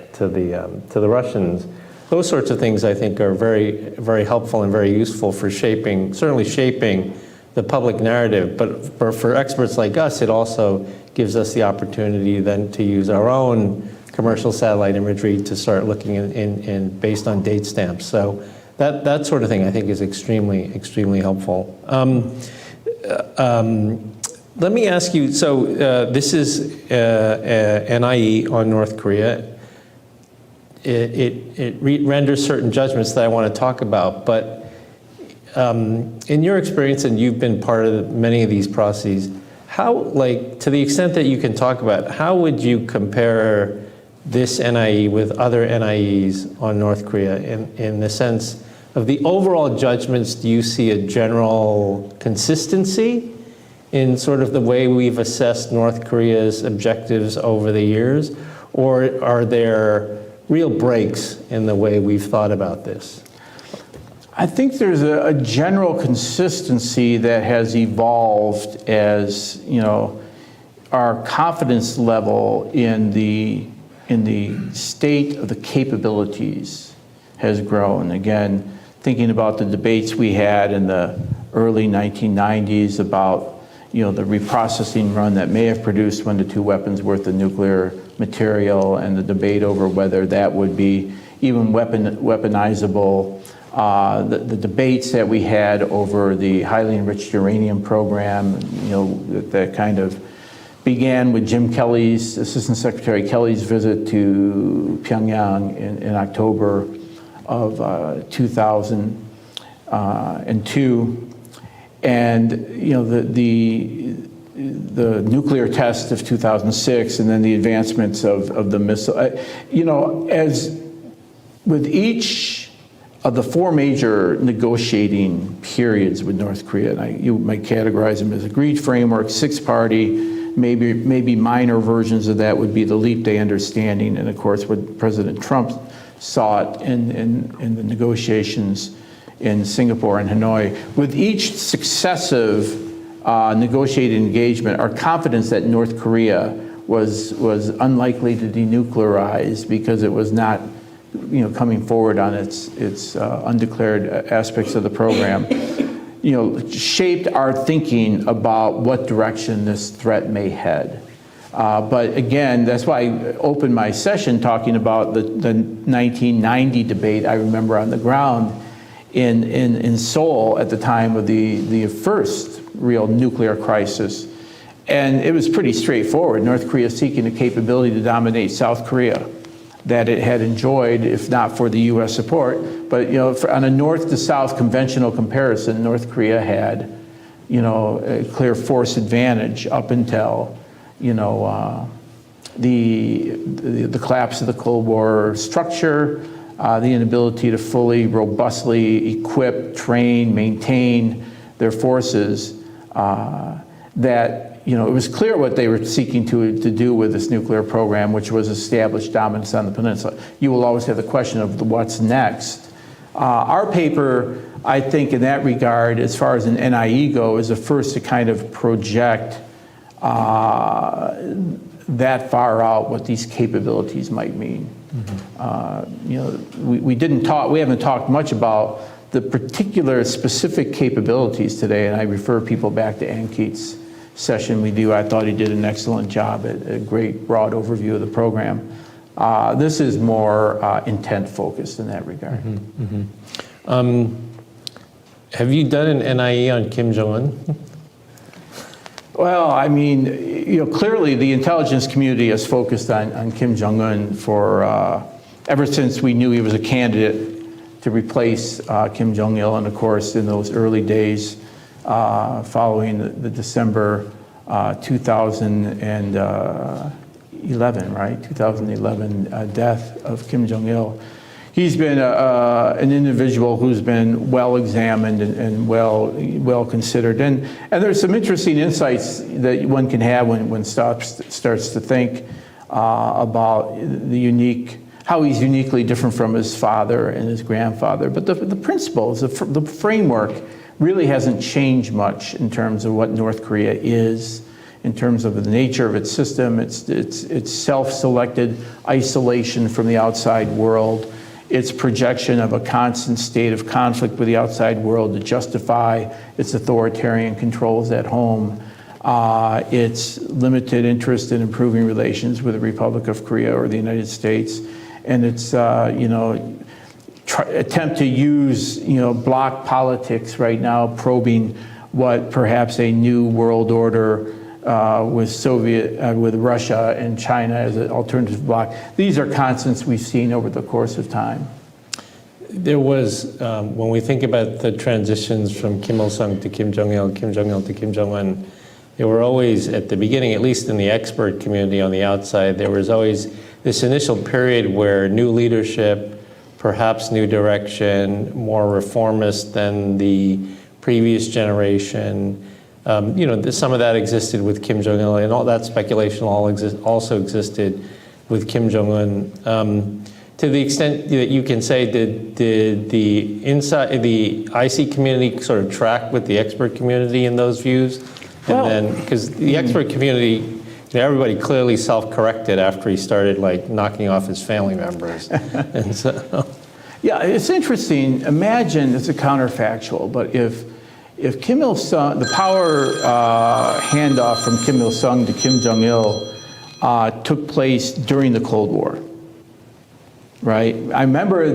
Russians, those sorts of things I think are very, very helpful and very useful for certainly shaping the public narrative. But for experts like us, it also gives us the opportunity then to use our own commercial satellite imagery to start looking in based on date stamps. So that sort of thing I think is extremely, extremely helpful. Let me ask you, so this is NIE on North Korea. It renders certain judgments that I want to talk about, but in your experience, and you've been part of many of these processes, how, like, to the extent that you can talk about, how would you compare this NIE with other NIEs on North Korea in the sense of the overall judgments? Do you see a general consistency in sort of the way we've assessed North Korea's objectives over the years, or are there real breaks in the way we've thought about this? I think there's a general consistency that has evolved as, you know, our confidence level in the state of the capabilities has grown. Again, thinking about the debates we had in the early 1990s about, you know, the reprocessing run that may have produced 1 to 2 weapons worth of nuclear material, and the debate over whether that would be even weaponizable. The debates that we had over the highly enriched uranium program, you know, that kind of began with Jim Kelly's, Assistant Secretary Kelly's visit to Pyongyang in October of 2002. And, you know, the nuclear test of 2006, and then the advancements of the missile. You know, as with each of the 4 major negotiating periods with North Korea, and you might categorize them as agreed framework, 6-party, maybe minor versions of that would be the Leap Day understanding, and of course what President Trump sought in the negotiations in Singapore and Hanoi. With each successive negotiated engagement, our confidence that North Korea was unlikely to denuclearize because it was not, coming forward on its undeclared aspects of the program, shaped our thinking about what direction this threat may head. But again, that's why I opened my session talking about the 1990 debate I remember on the ground in Seoul at the time of the first real nuclear crisis. And it was pretty straightforward. North Korea seeking the capability to dominate South Korea that it had enjoyed, if not for the U.S. support. But on a north to south conventional comparison, North Korea had, a clear force advantage up until, the collapse of the Cold War structure, the inability to fully, robustly equip, train, maintain their forces, that it was clear what they were seeking to do with this nuclear program, which was establish dominance on the peninsula. You will always have the question of what's next. Our paper, I think, in that regard, as far as an NIE go, is the first to kind of project that far out what these capabilities might mean. Mm-hmm. We haven't talked much about the particular specific capabilities today, and I refer people back to Ankeet's session we do. I thought he did an excellent job at a great broad overview of the program. This is more intent focused in that regard. Mm-hmm. Mm-hmm. Have you done an NIE on Kim Jong Un? Well, I mean, clearly the intelligence community has focused on Kim Jong Un for ever since we knew he was a candidate to replace Kim Jong Il, and of course in those early days following the December 2011, right? 2011 death of Kim Jong Il. He's been an individual who's been well examined and well considered, and there's some interesting insights that one can have when starts to think about how he's uniquely different from his father and his grandfather. But the principles, the framework, really hasn't changed much in terms of what North Korea is, in terms of the nature of its system, its self-selected isolation from the outside world, its projection of a constant state of conflict with the outside world to justify its authoritarian controls at home, its limited interest in improving relations with the Republic of Korea or the United States, and its attempt to use bloc politics right now, probing what perhaps a new world order with Russia and China as an alternative bloc. These are constants we've seen over the course of time. There was, when we think about the transitions from Kim Il-sung to Kim Jong-il, Kim Jong-il to Kim Jong-un, there were always, at the beginning, at least in the expert community on the outside, there was always this initial period where new leadership, perhaps new direction, more reformist than the previous generation. Some of that existed with Kim Jong-il, and all that speculation also existed with Kim Jong-un. To the extent that you can say, did the IC community sort of track with the expert community in those views? And then, because the expert community, everybody clearly self-corrected after he started knocking off his family members. And so, yeah, it's interesting. Imagine, it's a counterfactual, but if Kim Il-sung, the power handoff from Kim Il-sung to Kim Jong-il took place during the Cold War, right? I remember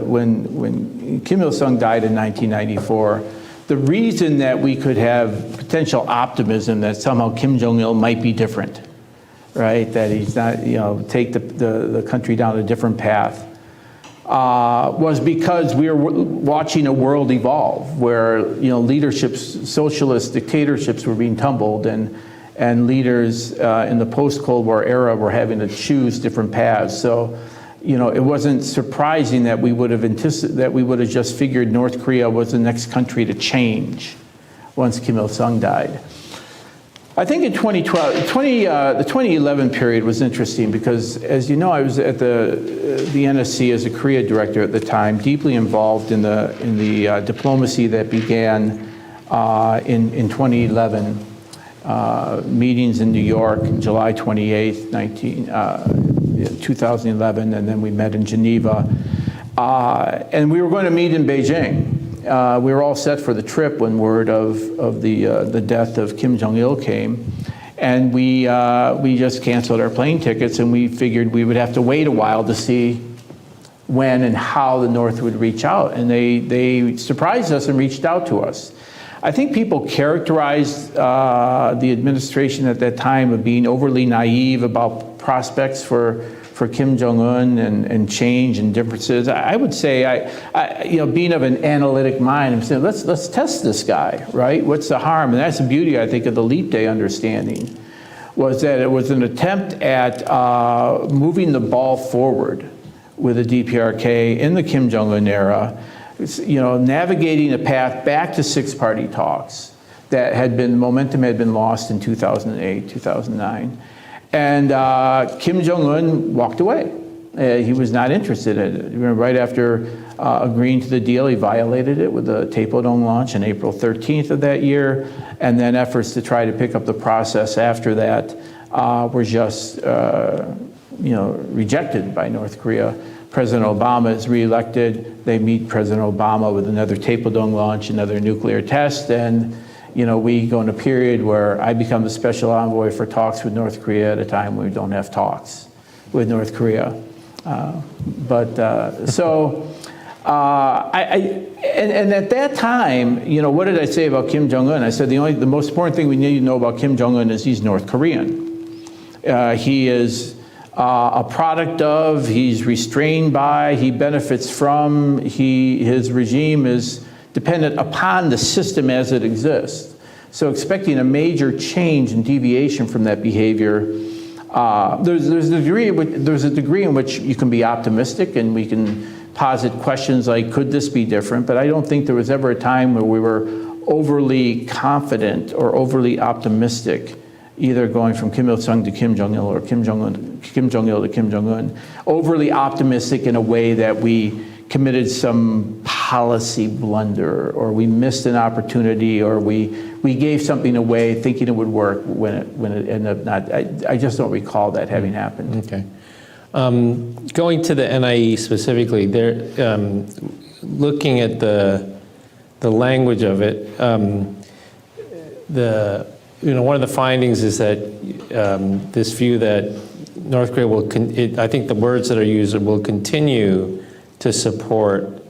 when Kim Il-sung died in 1994, the reason that we could have potential optimism that somehow Kim Jong-il might be different, right? That he's not, take the country down a different path, was because we were watching a world evolve where leaderships, socialist dictatorships were being tumbled, and leaders in the post-Cold War era were having to choose different paths. So it wasn't surprising that we would have just figured North Korea was the next country to change once Kim Il-sung died. I think in 2012, the 2011 period was interesting because, as you know, I was at the NSC as a Korea director at the time, deeply involved in the diplomacy that began in 2011. Meetings in New York, July 28th, 2011, and then we met in Geneva. And we were going to meet in Beijing. We were all set for the trip when word of the death of Kim Jong Un came, and we just canceled our plane tickets, and we figured we would have to wait a while to see when and how the North would reach out, and they surprised us and reached out to us. I think people characterized the administration at that time of being overly naive about prospects for Kim Jong Un and change and differences. I would say, being of an analytic mind, I'm saying let's test this guy, right? What's the harm? And that's the beauty, I think, of the Leap Day understanding, was that it was an attempt at moving the ball forward with the DPRK in the Kim Jong Un era. Navigating a path back to six-party talks that momentum had been lost in 2008, 2009. And Kim Jong Un walked away. He was not interested in it. Right after agreeing to the deal, he violated it with the Taepodong launch on April 13th of that year. And then efforts to try to pick up the process after that were just rejected by North Korea. President Obama is reelected. They meet President Obama with another Taepodong launch, another nuclear test, and we go in a period where I become the special envoy for talks with North Korea at a time when we don't have talks with North Korea. And at that time, what did I say about Kim Jong Un? I said the most important thing we need to know about Kim Jong Un is he's North Korean. He is a product of, he's restrained by, he benefits from, his regime is dependent upon the system as it exists. So expecting a major change and deviation from that behavior, there's a degree in which you can be optimistic and we can posit questions like, could this be different? But I don't think there was ever a time where we were overly confident or overly optimistic, either going from Kim Il-sung to Kim Jong-il or Kim Jong-il to Kim Jong-un, overly optimistic in a way that we committed some policy blunder, or we missed an opportunity, or we gave something away thinking it would work when it ended up not. I just don't recall that having happened. Okay. Going to the NIE specifically, they're looking at the language of it. One of the findings is that this view that North Korea will, I think the words that are used, will continue to support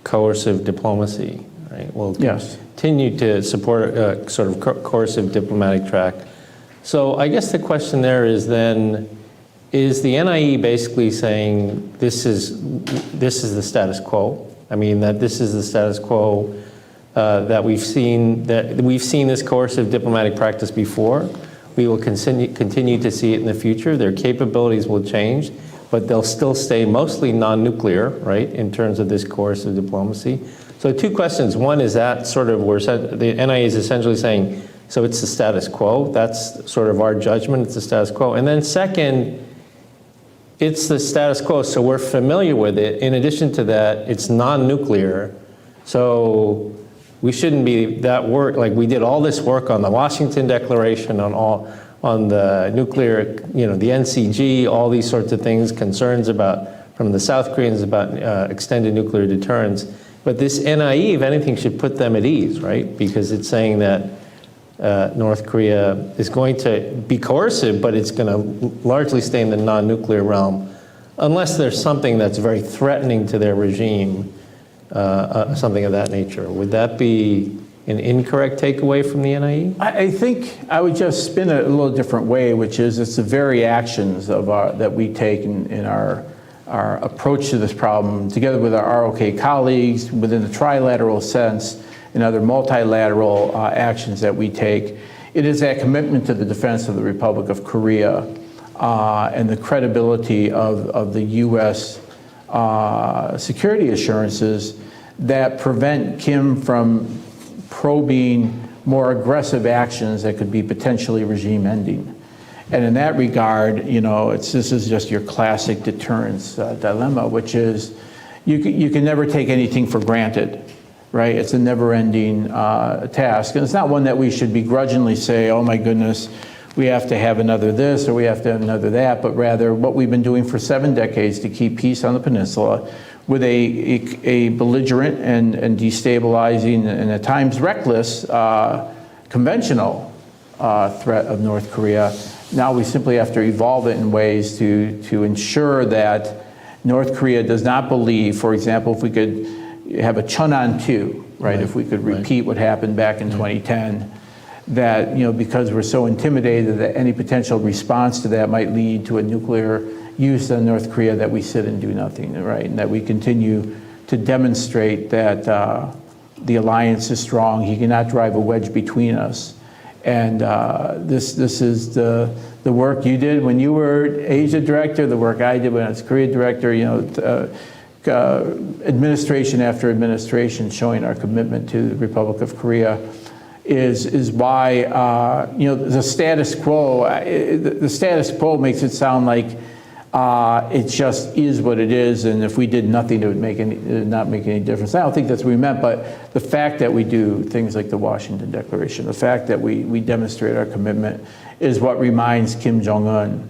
coercive diplomacy, right? Will continue to support a sort of coercive diplomatic track. So I guess the question there is then, is the NIE basically saying this is the status quo? I mean, that this is the status quo that we've seen this coercive diplomatic practice before. We will continue to see it in the future. Their capabilities will change, but they'll still stay mostly non-nuclear, right, in terms of this coercive diplomacy. So two questions. One is that sort of where the NIE is essentially saying, so it's the status quo. That's sort of our judgment. It's the status quo. And then second, it's the status quo, so we're familiar with it. In addition to that, it's non-nuclear. So we shouldn't be that work, like we did all this work on the Washington Declaration, on the nuclear, the NCG, all these sorts of things, concerns from the South Koreans about extended nuclear deterrence. But this NIE, if anything, should put them at ease, right? Because it's saying that North Korea is going to be coercive, but it's going to largely stay in the non-nuclear realm, unless there's something that's very threatening to their regime. Something of that nature. Would that be an incorrect takeaway from the NIE? I think I would just spin it a little different way, which is it's the very actions that we take in our approach to this problem, together with our ROK colleagues, within the trilateral sense, and other multilateral actions that we take. It is that commitment to the defense of the Republic of Korea and the credibility of the U.S. Security assurances that prevent Kim from probing more aggressive actions that could be potentially regime ending. And in that regard, this is just your classic deterrence dilemma, which is you can never take anything for granted, right? It's a never-ending task. And it's not one that we should begrudgingly say, oh my goodness, we have to have another this or we have to have another that, but rather what we've been doing for 7 decades to keep peace on the peninsula with a belligerent and destabilizing and at times reckless conventional threat of North Korea. Now we simply have to evolve it in ways to ensure that North Korea does not believe, for example, if we could have a Cheonan 2, right? If we could repeat what happened back in 2010, that, because we're so intimidated that any potential response to that might lead to a nuclear use in North Korea, that we sit and do nothing, right? And that we continue to demonstrate that the alliance is strong. He cannot drive a wedge between us. And this is the work you did when you were Asia director, the work I did when I was Korea director, administration after administration showing our commitment to the Republic of Korea is why, the status quo makes it sound like it just is what it is, and if we did nothing, it would not make any difference. I don't think that's what we meant, but the fact that we do things like the Washington Declaration, the fact that we demonstrate our commitment is what reminds Kim Jong Un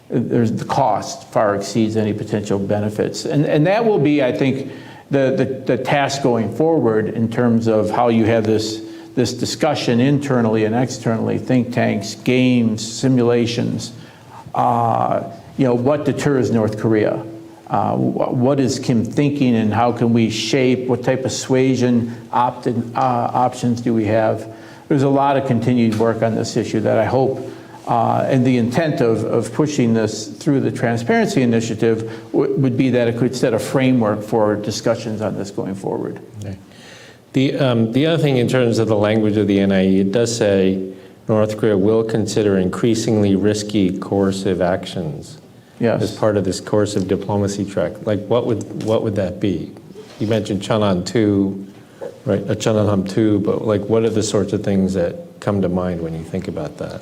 there's the cost far exceeds any potential benefits. And that will be, I think, the task going forward in terms of how you have this discussion internally and externally, think tanks, games, simulations. What deters North Korea? What is Kim thinking, and how can we shape? What type of suasion options do we have? There's a lot of continued work on this issue that I hope, and the intent of pushing this through the Transparency Initiative would be that it could set a framework for discussions on this going forward. Okay. The other thing in terms of the language of the NIE, it does say North Korea will consider increasingly risky coercive actions as part of this coercive diplomacy track. Like what would that be? You mentioned Cheonan 2, right? Cheonan 2, but like what are the sorts of things that come to mind when you think about that?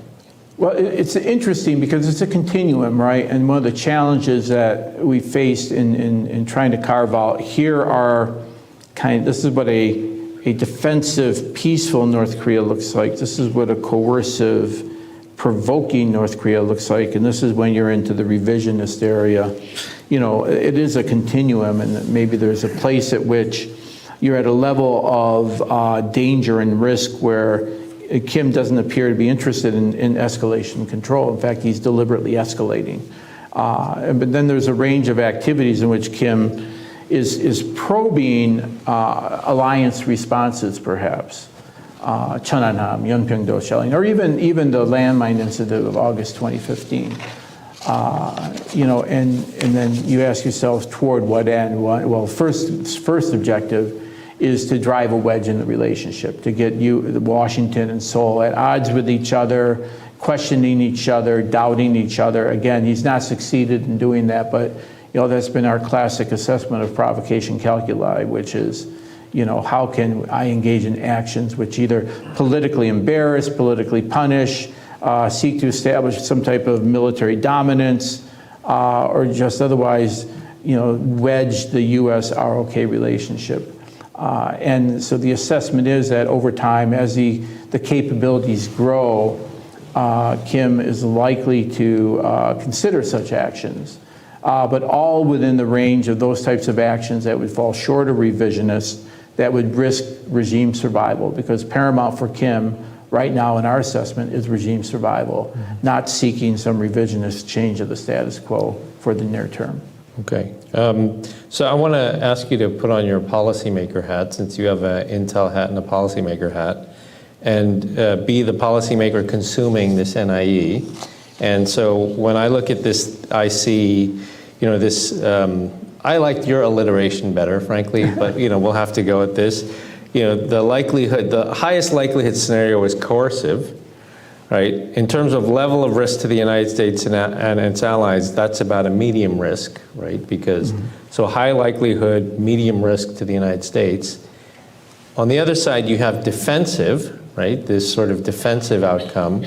Well, it's interesting because it's a continuum, right? And one of the challenges that we faced in trying to carve out, here are this is what a defensive, peaceful North Korea looks like. This is what a coercive, provoking North Korea looks like. And this is when you're into the revisionist area. It is a continuum, and maybe there's a place at which you're at a level of danger and risk where Kim doesn't appear to be interested in escalation control. In fact, he's deliberately escalating. But then there's a range of activities in which Kim is probing alliance responses, perhaps. Cheonanham, Yeonpyeongdo shelling, or even the landmine incident of August 2015. And then you ask yourself, toward what end? Well, first objective is to drive a wedge in the relationship, to get Washington and Seoul at odds with each other, questioning each other, doubting each other. Again, he's not succeeded in doing that, but that's been our classic assessment of provocation calculi, which is, how can I engage in actions which either politically embarrass, politically punish, seek to establish some type of military dominance, or just otherwise, wedge the U.S. ROK relationship. And so the assessment is that over time, as the capabilities grow, Kim is likely to consider such actions, but all within the range of those types of actions that would fall short of revisionist, that would risk regime survival, because paramount for Kim right now in our assessment is regime survival, not seeking some revisionist change of the status quo for the near term. Okay. So I want to ask you to put on your policymaker hat, since you have an intel hat and a policymaker hat, and be the policymaker consuming this NIE. And so when I look at this, I see, this, I liked your alliteration better, frankly, but, we'll have to go with this. The highest likelihood scenario is coercive. Right? In terms of level of risk to the United States and its allies, that's about a medium risk, right? Because, so high likelihood, medium risk to the United States. On the other side, you have defensive, right? This sort of defensive outcome.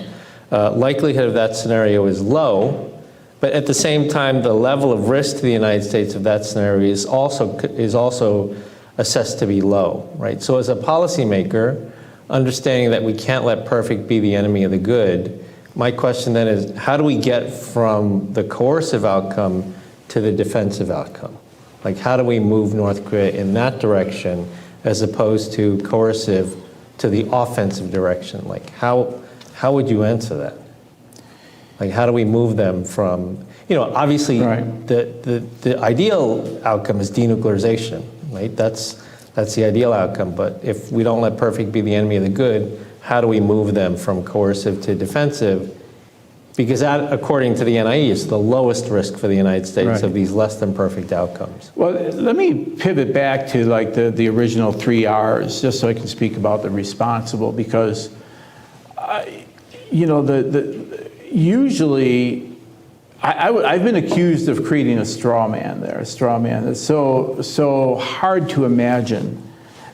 Likelihood of that scenario is low, but at the same time, the level of risk to the United States of that scenario is also assessed to be low, right? So as a policymaker, understanding that we can't let perfect be the enemy of the good, my question then is, how do we get from the coercive outcome to the defensive outcome? Like, how do we move North Korea in that direction as opposed to coercive to the offensive direction? Like, how would you answer that? Like, how do we move them from, obviously the ideal outcome is denuclearization, right? That's the ideal outcome, but if we don't let perfect be the enemy of the good, how do we move them from coercive to defensive? Because that, according to the NIE, is the lowest risk for the United States of these less than perfect outcomes. Well, let me pivot back to like the original 3 R's, just so I can speak about the responsible, because usually I've been accused of creating a straw man there, a straw man that's so hard to imagine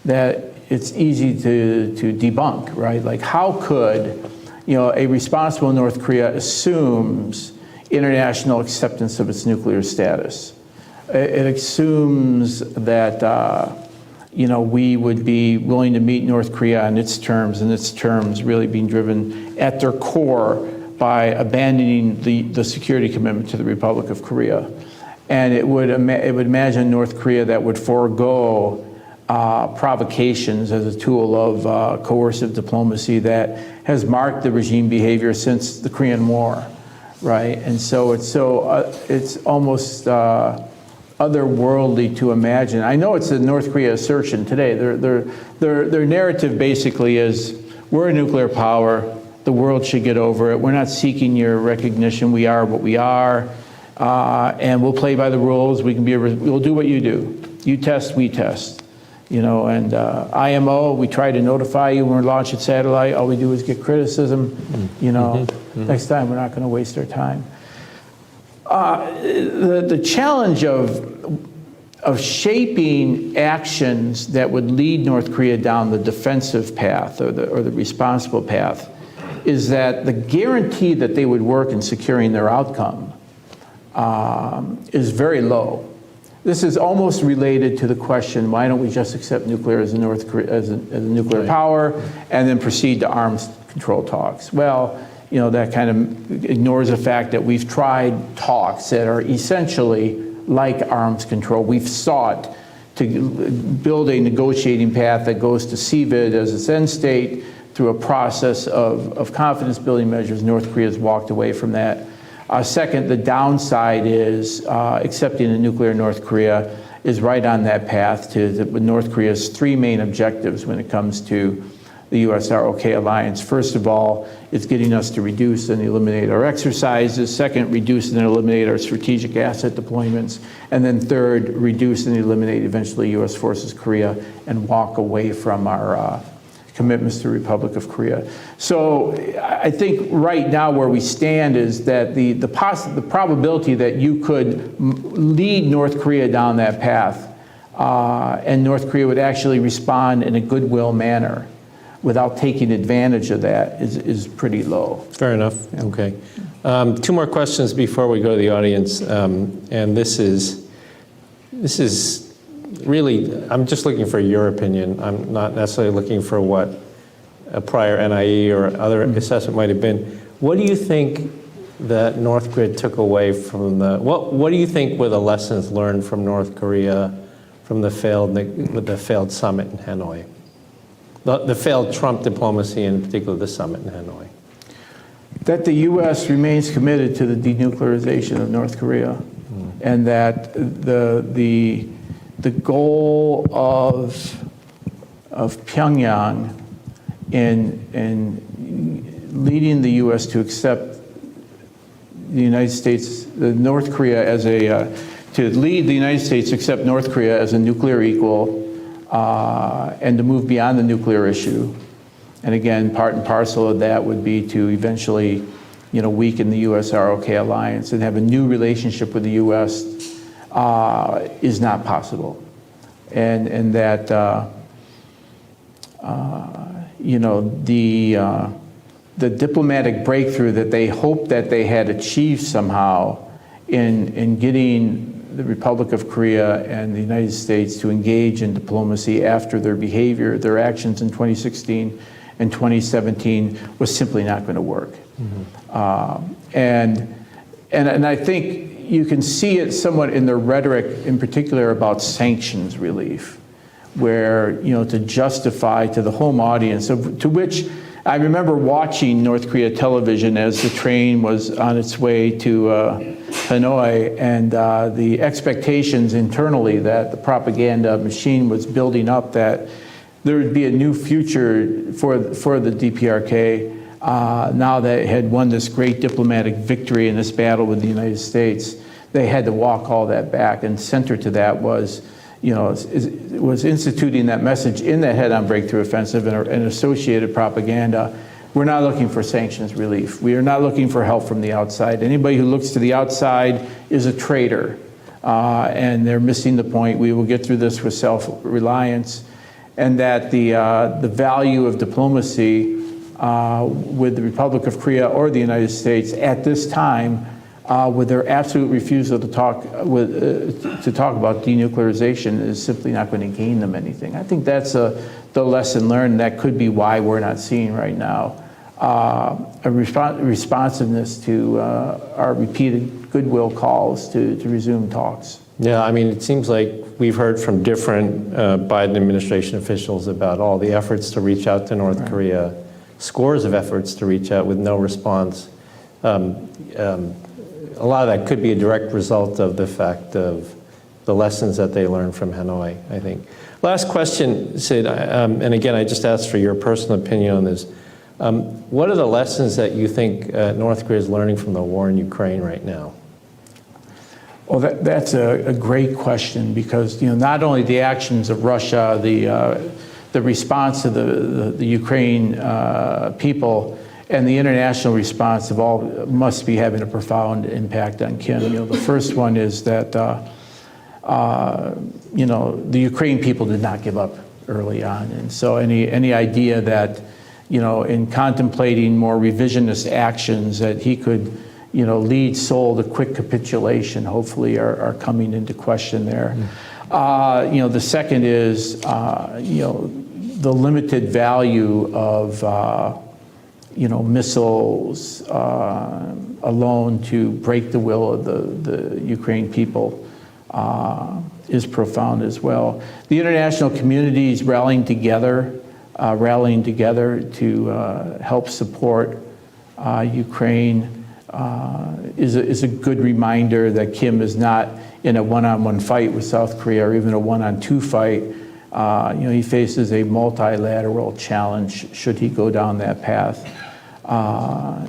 that it's easy to debunk, right? Like, how could a responsible North Korea assumes international acceptance of its nuclear status? It assumes that we would be willing to meet North Korea on its terms, and its terms really being driven at their core by abandoning the security commitment to the Republic of Korea. And it would imagine North Korea that would forego provocations as a tool of coercive diplomacy that has marked the regime behavior since the Korean War, right? And so it's almost otherworldly to imagine. I know it's a North Korea assertion today. Their narrative basically is, we're a nuclear power, the world should get over it, we're not seeking your recognition, we are what we are, and we'll play by the rules, we'll do what you do. You test, we test. And IMO, we try to notify you when we're launching satellite, all we do is get criticism, next time we're not going to waste our time. The challenge of shaping actions that would lead North Korea down the defensive path or the responsible path is that the guarantee that they would work in securing their outcome is very low. This is almost related to the question, why don't we just accept nuclear as a nuclear power and then proceed to arms control talks? Well, that kind of ignores the fact that we've tried talks that are essentially like arms control. We've sought to build a negotiating path that goes to CVID as its end state through a process of confidence building measures. North Korea has walked away from that. Second, the downside is accepting a nuclear North Korea is right on that path to North Korea's 3 main objectives when it comes to the U.S. ROK alliance. First of all, it's getting us to reduce and eliminate our exercises. Second, reduce and eliminate our strategic asset deployments. And then third, reduce and eliminate eventually U.S. forces Korea and walk away from our commitments to the Republic of Korea. So I think right now where we stand is that the probability that you could lead North Korea down that path and North Korea would actually respond in a goodwill manner without taking advantage of that is pretty low. Fair enough. Yeah. Okay. 2 more questions before we go to the audience, and this is really, I'm just looking for your opinion. I'm not necessarily looking for what a prior NIE or other assessment might have been. What do you think that North Korea took away from what do you think were the lessons learned from North Korea from the failed summit in Hanoi? The failed Trump diplomacy, in particular the summit in Hanoi. That the U.S. remains committed to the denuclearization of North Korea, and that the goal of Pyongyang in leading the U.S. to accept the United States, North Korea as to lead the United States to accept North Korea as a nuclear equal. And to move beyond the nuclear issue. And again, part and parcel of that would be to eventually, weaken the U.S. ROK alliance and have a new relationship with the U.S. Is not possible. And that you know, the diplomatic breakthrough that they hoped that they had achieved somehow in getting the Republic of Korea and the United States to engage in diplomacy after their behavior, their actions in 2016 and 2017 was simply not going to work. And I think you can see it somewhat in their rhetoric, in particular about sanctions relief, where, you know, to justify to the home audience, to which I remember watching North Korea television as the train was on its way to Hanoi, and the expectations internally that the propaganda machine was building up that there would be a new future for the DPRK now that it had won this great diplomatic victory in this battle with the United States. They had to walk all that back, and center to that was, you know, was instituting that message in the head-on breakthrough offensive and associated propaganda. We're not looking for sanctions relief. We are not looking for help from the outside. Anybody who looks to the outside is a traitor, and they're missing the point. We will get through this with self-reliance, and that the value of diplomacy with the Republic of Korea or the United States at this time, with their absolute refusal to talk about denuclearization, is simply not going to gain them anything. I think that's the lesson learned. That could be why we're not seeing right now a responsiveness to our repeated goodwill calls to resume talks. Yeah, I mean, it seems like we've heard from different Biden administration officials about all the efforts to reach out to North Korea, scores of efforts to reach out with no response. A lot of that could be a direct result of the fact of the lessons that they learned from Hanoi, I think. Last question, Sid, and again, I just asked for your personal opinion on this. What are the lessons that you think North Korea is learning from the war in Ukraine right now? Well, that's a great question, because, you know, not only the actions of Russia, the response to the Ukraine people, and the international response of all must be having a profound impact on Kim. You know, the first one is that you know, the Ukraine people did not give up early on, and so any idea that, you know, in contemplating more revisionist actions that he could, you know, lead Seoul to quick capitulation, hopefully are coming into question there. You know, the second is you know, the limited value of you know, missiles alone to break the will of the Ukraine people is profound as well. The international community is rallying together to help support Ukraine is a good reminder that Kim is not in a one-on-one fight with South Korea or even a one-on-two fight. You know, he faces a multilateral challenge should he go down that path.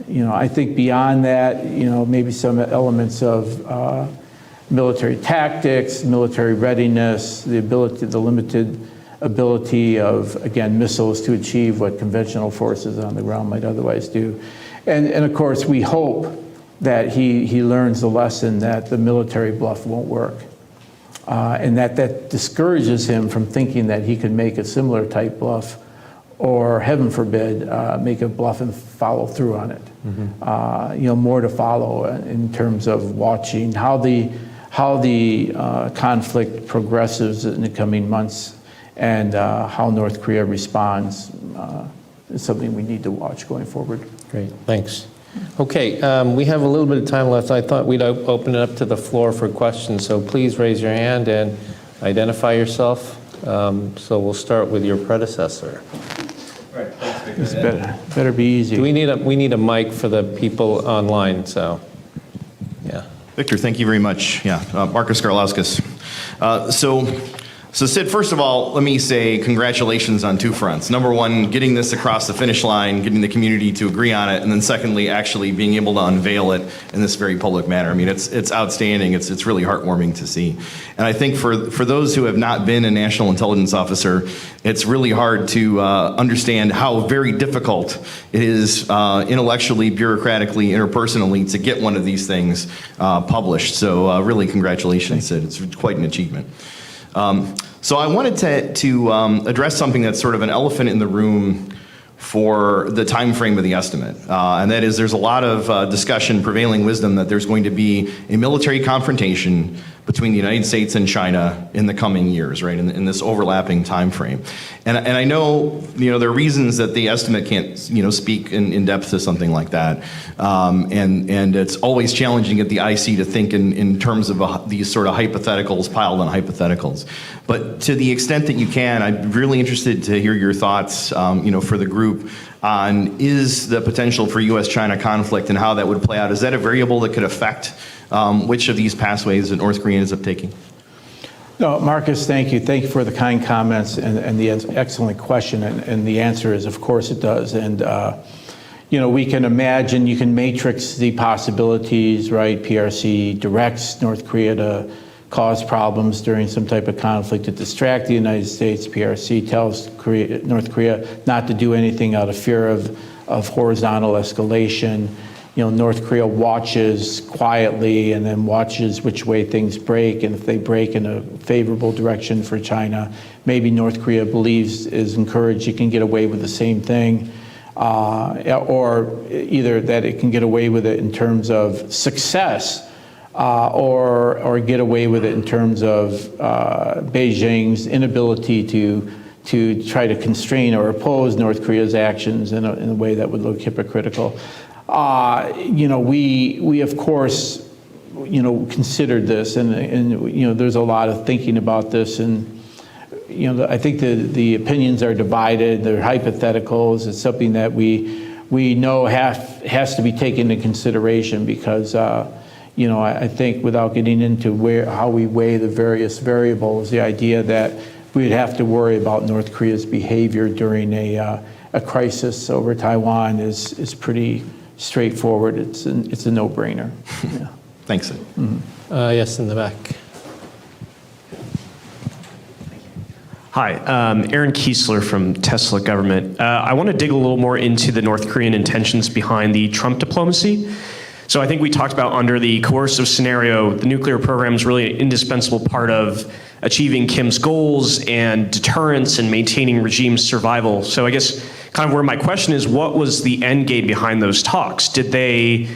You know, I think beyond that, you know, maybe some elements of military tactics, military readiness, the limited ability of, again, missiles to achieve what conventional forces on the ground might otherwise do. And of course, we hope that he learns the lesson that the military bluff won't work. And that discourages him from thinking that he could make a similar type bluff, or heaven forbid, make a bluff and follow through on it. You know, more to follow in terms of watching how the conflict progresses in the coming months, and how North Korea responds is something we need to watch going forward. Great, thanks. Okay, we have a little bit of time left. I thought we'd open it up to the floor for questions, so please raise your hand and identify yourself. So we'll start with your predecessor. Right, thanks, Victor. This better be easy. Do we need a mic for the people online, so, yeah. Victor, thank you very much. Yeah, Marcus Garlauskas. So Sid, first of all, let me say congratulations on two fronts. Number one, getting this across the finish line, getting the community to agree on it, and then secondly, actually being able to unveil it in this very public manner. I mean, it's outstanding. It's really heartwarming to see. And I think for those who have not been a national intelligence officer, it's really hard to understand how very difficult it is intellectually, bureaucratically, interpersonally to get one of these things published. So really congratulations, Sid. It's quite an achievement. So I wanted to address something that's sort of an elephant in the room for the time frame of the estimate, and that is there's a lot of discussion, prevailing wisdom, that there's going to be a military confrontation between the United States and China in the coming years, right, in this overlapping time frame. And I know, there are reasons that the estimate can't, speak in depth to something like that, and it's always challenging at the IC to think in terms of these sort of hypotheticals piled on hypotheticals. But to the extent that you can, I'm really interested to hear your thoughts, for the group on is the potential for U.S.-China conflict and how that would play out. Is that a variable that could affect which of these pathways that North Korea ends up taking? No, Marcus, thank you. Thank you for the kind comments and the excellent question. And the answer is, of course, it does. And, we can imagine, you can matrix the possibilities, right? PRC directs North Korea to cause problems during some type of conflict to distract the United States. PRC tells North Korea not to do anything out of fear of horizontal escalation. North Korea watches quietly and then watches which way things break, and if they break in a favorable direction for China, maybe North Korea is encouraged it can get away with the same thing, or either that it can get away with it in terms of success, or get away with it in terms of Beijing's inability to try to constrain or oppose North Korea's actions in a way that would look hypocritical. We of course, considered this, and there's a lot of thinking about this, and I think the opinions are divided. They're hypotheticals. It's something that we know has to be taken into consideration because I think without getting into how we weigh the various variables, the idea that we'd have to worry about North Korea's behavior during a crisis over Taiwan is pretty straightforward. It's a no-brainer. Yeah. Thanks. Mm-hmm. Yes, in the back. Hi, Aaron Kiesler from Tesla Government. I want to dig a little more into the North Korean intentions behind the Trump diplomacy. So I think we talked about under the coercive scenario, the nuclear program is really an indispensable part of achieving Kim's goals and deterrence and maintaining regime survival. So I guess kind of where my question is, what was the end game behind those talks? Did they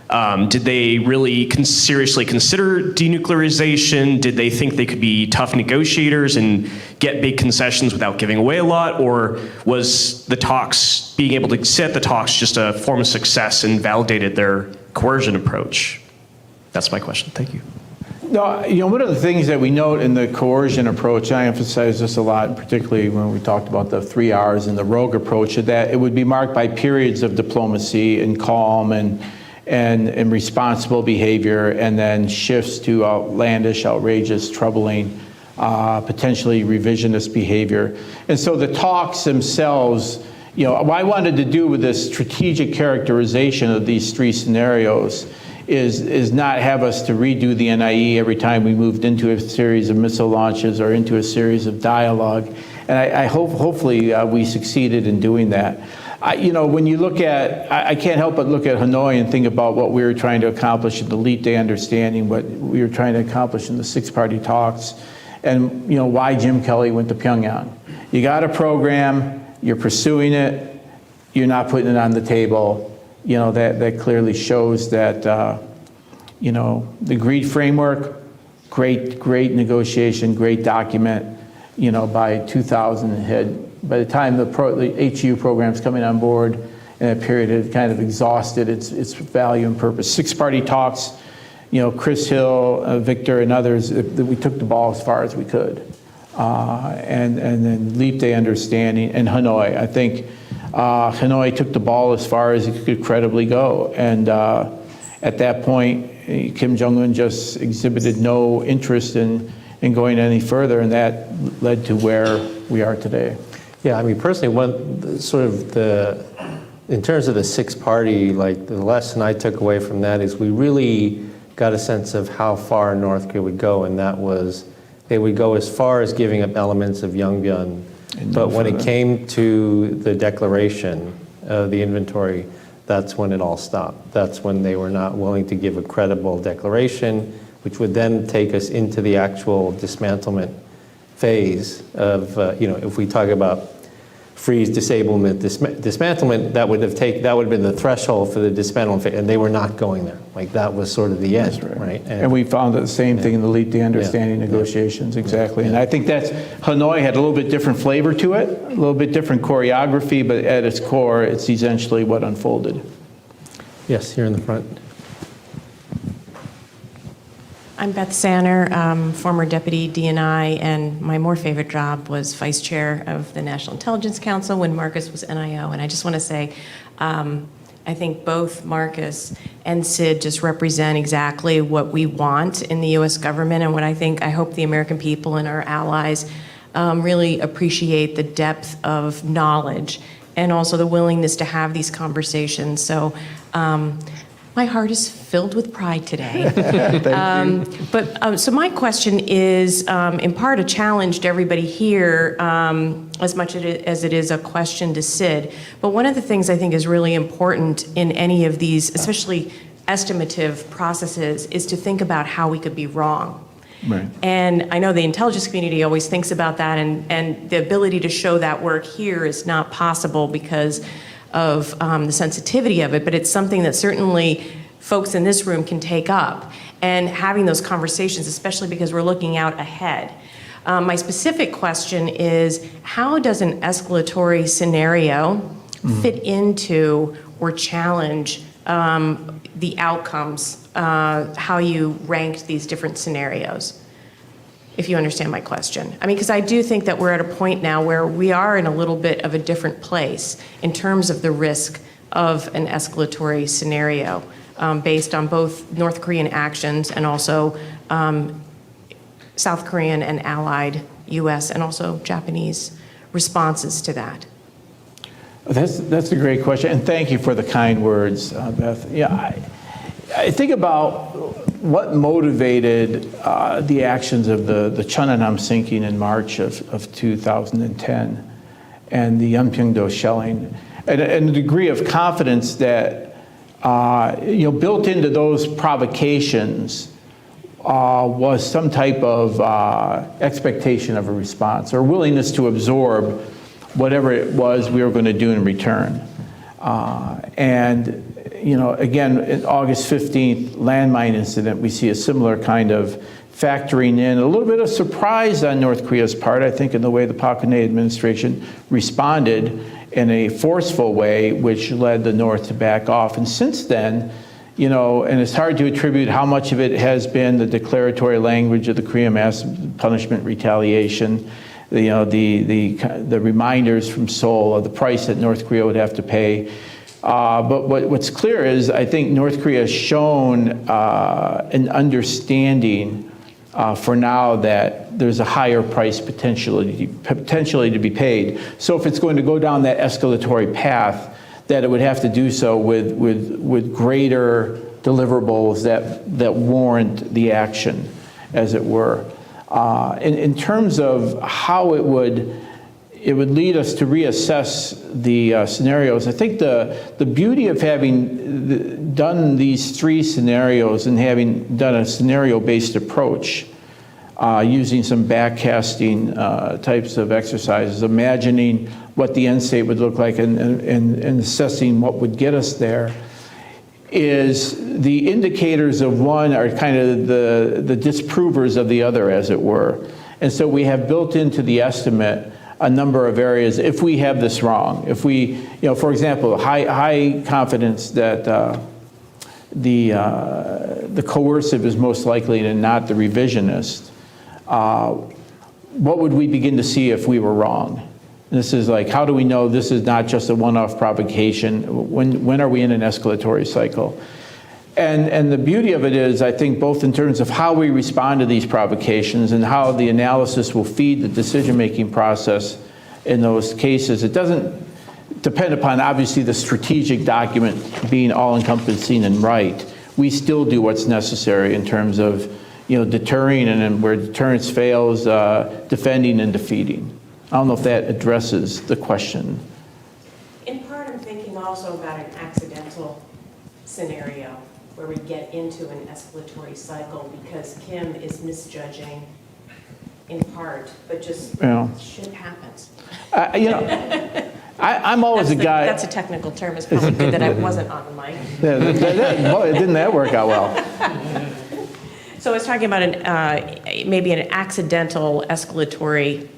really seriously consider denuclearization? Did they think they could be tough negotiators and get big concessions without giving away a lot? Or was the talks, being able to sit at the talks, just a form of success and validated their coercion approach? That's my question. Thank you. No, one of the things that we note in the coercion approach, and I emphasize this a lot, particularly when we talked about the 3 R's and the rogue approach, is that it would be marked by periods of diplomacy and calm and responsible behavior, and then shifts to outlandish, outrageous, troubling, potentially revisionist behavior. And so the talks themselves, what I wanted to do with this strategic characterization of these 3 scenarios is not have us to redo the NIE every time we moved into a series of missile launches or into a series of dialogue. And I hopefully we succeeded in doing that. When you look at, I can't help but look at Hanoi and think about what we were trying to accomplish in the Leap Day understanding, what we were trying to accomplish in the 6-party talks, and why Jim Kelly went to Pyongyang. You got a program, you're pursuing it, you're not putting it on the table. That clearly shows that, the agreed framework, great negotiation, great document, by 2000 by the time the HU program's coming on board, in that period it kind of exhausted its value and purpose. 6-party talks, Chris Hill, Victor, and others, we took the ball as far as we could. And then Leap Day understanding, and Hanoi. I think Hanoi took the ball as far as it could credibly go. And at that point, Kim Jong Un just exhibited no interest in going any further, and that led to where we are today. Yeah, I mean, personally, in terms of the 6-party, like the lesson I took away from that is we really got a sense of how far North Korea would go, and that was they would go as far as giving up elements of Yongbyon. But when it came to the declaration of the inventory, that's when it all stopped. That's when they were not willing to give a credible declaration, which would then take us into the actual dismantlement phase of, if we talk about freeze, disablement, dismantlement, that would have been the threshold for the dismantlement phase, and they were not going there. Like that was sort of the end, right? And we found the same thing in the Leap to Understanding negotiations, exactly. And I think Hanoi had a little bit different flavor to it, a little bit different choreography, but at its core, it's essentially what unfolded. Yes, here in the front. I'm Beth Sanner, former deputy DNI, and my more favorite job was vice chair of the National Intelligence Council when Marcus was NIO. And I just want to say, I think both Marcus and Sid just represent exactly what we want in the U.S. government, and what I hope the American people and our allies really appreciate the depth of knowledge and also the willingness to have these conversations. So my heart is filled with pride today. So my question is, in part, a challenge to everybody here, as much as it is a question to Sid. But one of the things I think is really important in any of these, especially estimative processes, is to think about how we could be wrong. Right. And I know the intelligence community always thinks about that, and the ability to show that work here is not possible because of the sensitivity of it, but it's something that certainly folks in this room can take up, and having those conversations, especially because we're looking out ahead. My specific question is, how does an escalatory scenario fit into or challenge the outcomes, how you ranked these different scenarios? If you understand my question. I mean, because I do think that we're at a point now where we are in a little bit of a different place in terms of the risk of an escalatory scenario, based on both North Korean actions and also South Korean and allied U.S. and also Japanese responses to that. That's a great question, and thank you for the kind words, Beth. Yeah, I think about what motivated the actions of the Cheonnam sinking in March of 2010 and the Yeonpyeongdo shelling, and the degree of confidence that built into those provocations was some type of expectation of a response or willingness to absorb whatever it was we were going to do in return. And again, in August 15th landmine incident, we see a similar kind of factoring in a little bit of surprise on North Korea's part, I think, in the way the Park Geun-hye administration responded in a forceful way, which led the North to back off. And since then, and it's hard to attribute how much of it has been the declaratory language of the Korean mass punishment retaliation, the reminders from Seoul of the price that North Korea would have to pay. But what's clear is, I think North Korea has shown an understanding for now that there's a higher price potentially to be paid. So if it's going to go down that escalatory path, that it would have to do so with greater deliverables that warrant the action, as it were. In terms of how it would lead us to reassess the scenarios, I think the beauty of having done these three scenarios and having done a scenario-based approach, using some backcasting types of exercises, imagining what the end state would look like and assessing what would get us there, is the indicators of one are kind of the disprovers of the other, as it were. And so we have built into the estimate a number of areas if we have this wrong. If we, for example, high confidence that the coercive is most likely and not the revisionist, what would we begin to see if we were wrong? This is like, how do we know this is not just a one-off provocation? When are we in an escalatory cycle? And the beauty of it is, I think, both in terms of how we respond to these provocations and how the analysis will feed the decision-making process in those cases, it doesn't depend upon, obviously, the strategic document being all-encompassing and right. We still do what's necessary in terms of, deterring, and then where deterrence fails, defending and defeating. I don't know if that addresses the question. In part, I'm thinking also about an accidental scenario where we get into an escalatory cycle because Kim is misjudging in part, but just Yeah. shit happens. You know, I'm always a guy. That's a technical term. It's probably good that I wasn't on the mic. Boy, didn't that work out well? So I was talking about maybe an accidental escalatory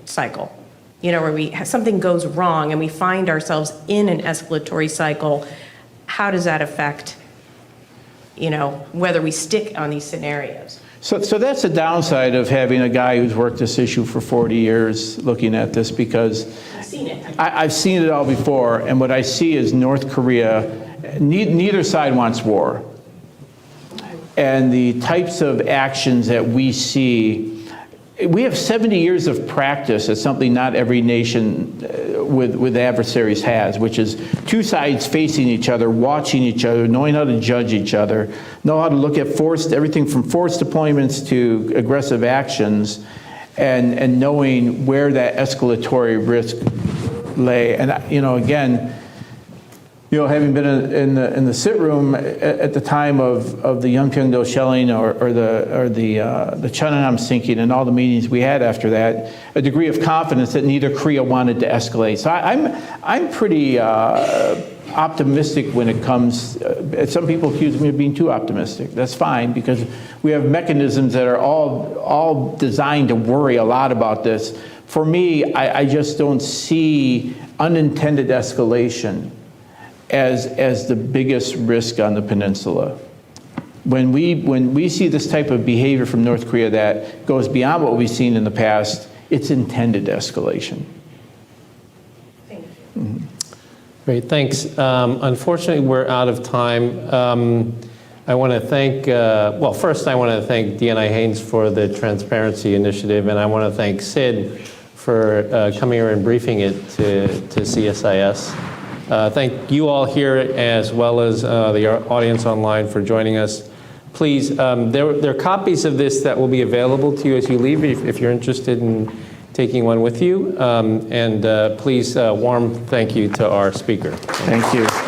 cycle, where something goes wrong and we find ourselves in an escalatory cycle. How does that affect, whether we stick on these scenarios? So that's the downside of having a guy who's worked this issue for 40 years looking at this, because I've seen it. I've seen it all before, and what I see is North Korea, neither side wants war. And the types of actions that we see, we have 70 years of practice at something not every nation with adversaries has, which is two sides facing each other, watching each other, knowing how to judge each other, know how to look at everything from force deployments to aggressive actions, and knowing where that escalatory risk lay. And having been in the sit room at the time of the Yeonpyeong-do shelling or the Cheonnam sinking and all the meetings we had after that, a degree of confidence that neither Korea wanted to escalate. So I'm pretty optimistic when it comes. Some people accuse me of being too optimistic. That's fine, because we have mechanisms that are all designed to worry a lot about this. For me, I just don't see unintended escalation as the biggest risk on the peninsula. When we see this type of behavior from North Korea that goes beyond what we've seen in the past, it's intended escalation. Thank you. Great, thanks. Unfortunately, we're out of time. I want to thank, first I want to thank DNI Haynes for the Transparency Initiative, and I want to thank Sid for coming here and briefing it to CSIS. Thank you all here, as well as the audience online, for joining us. Please, there are copies of this that will be available to you as you leave, if you're interested in taking one with you. And please, warm thank you to our speaker. Thank you.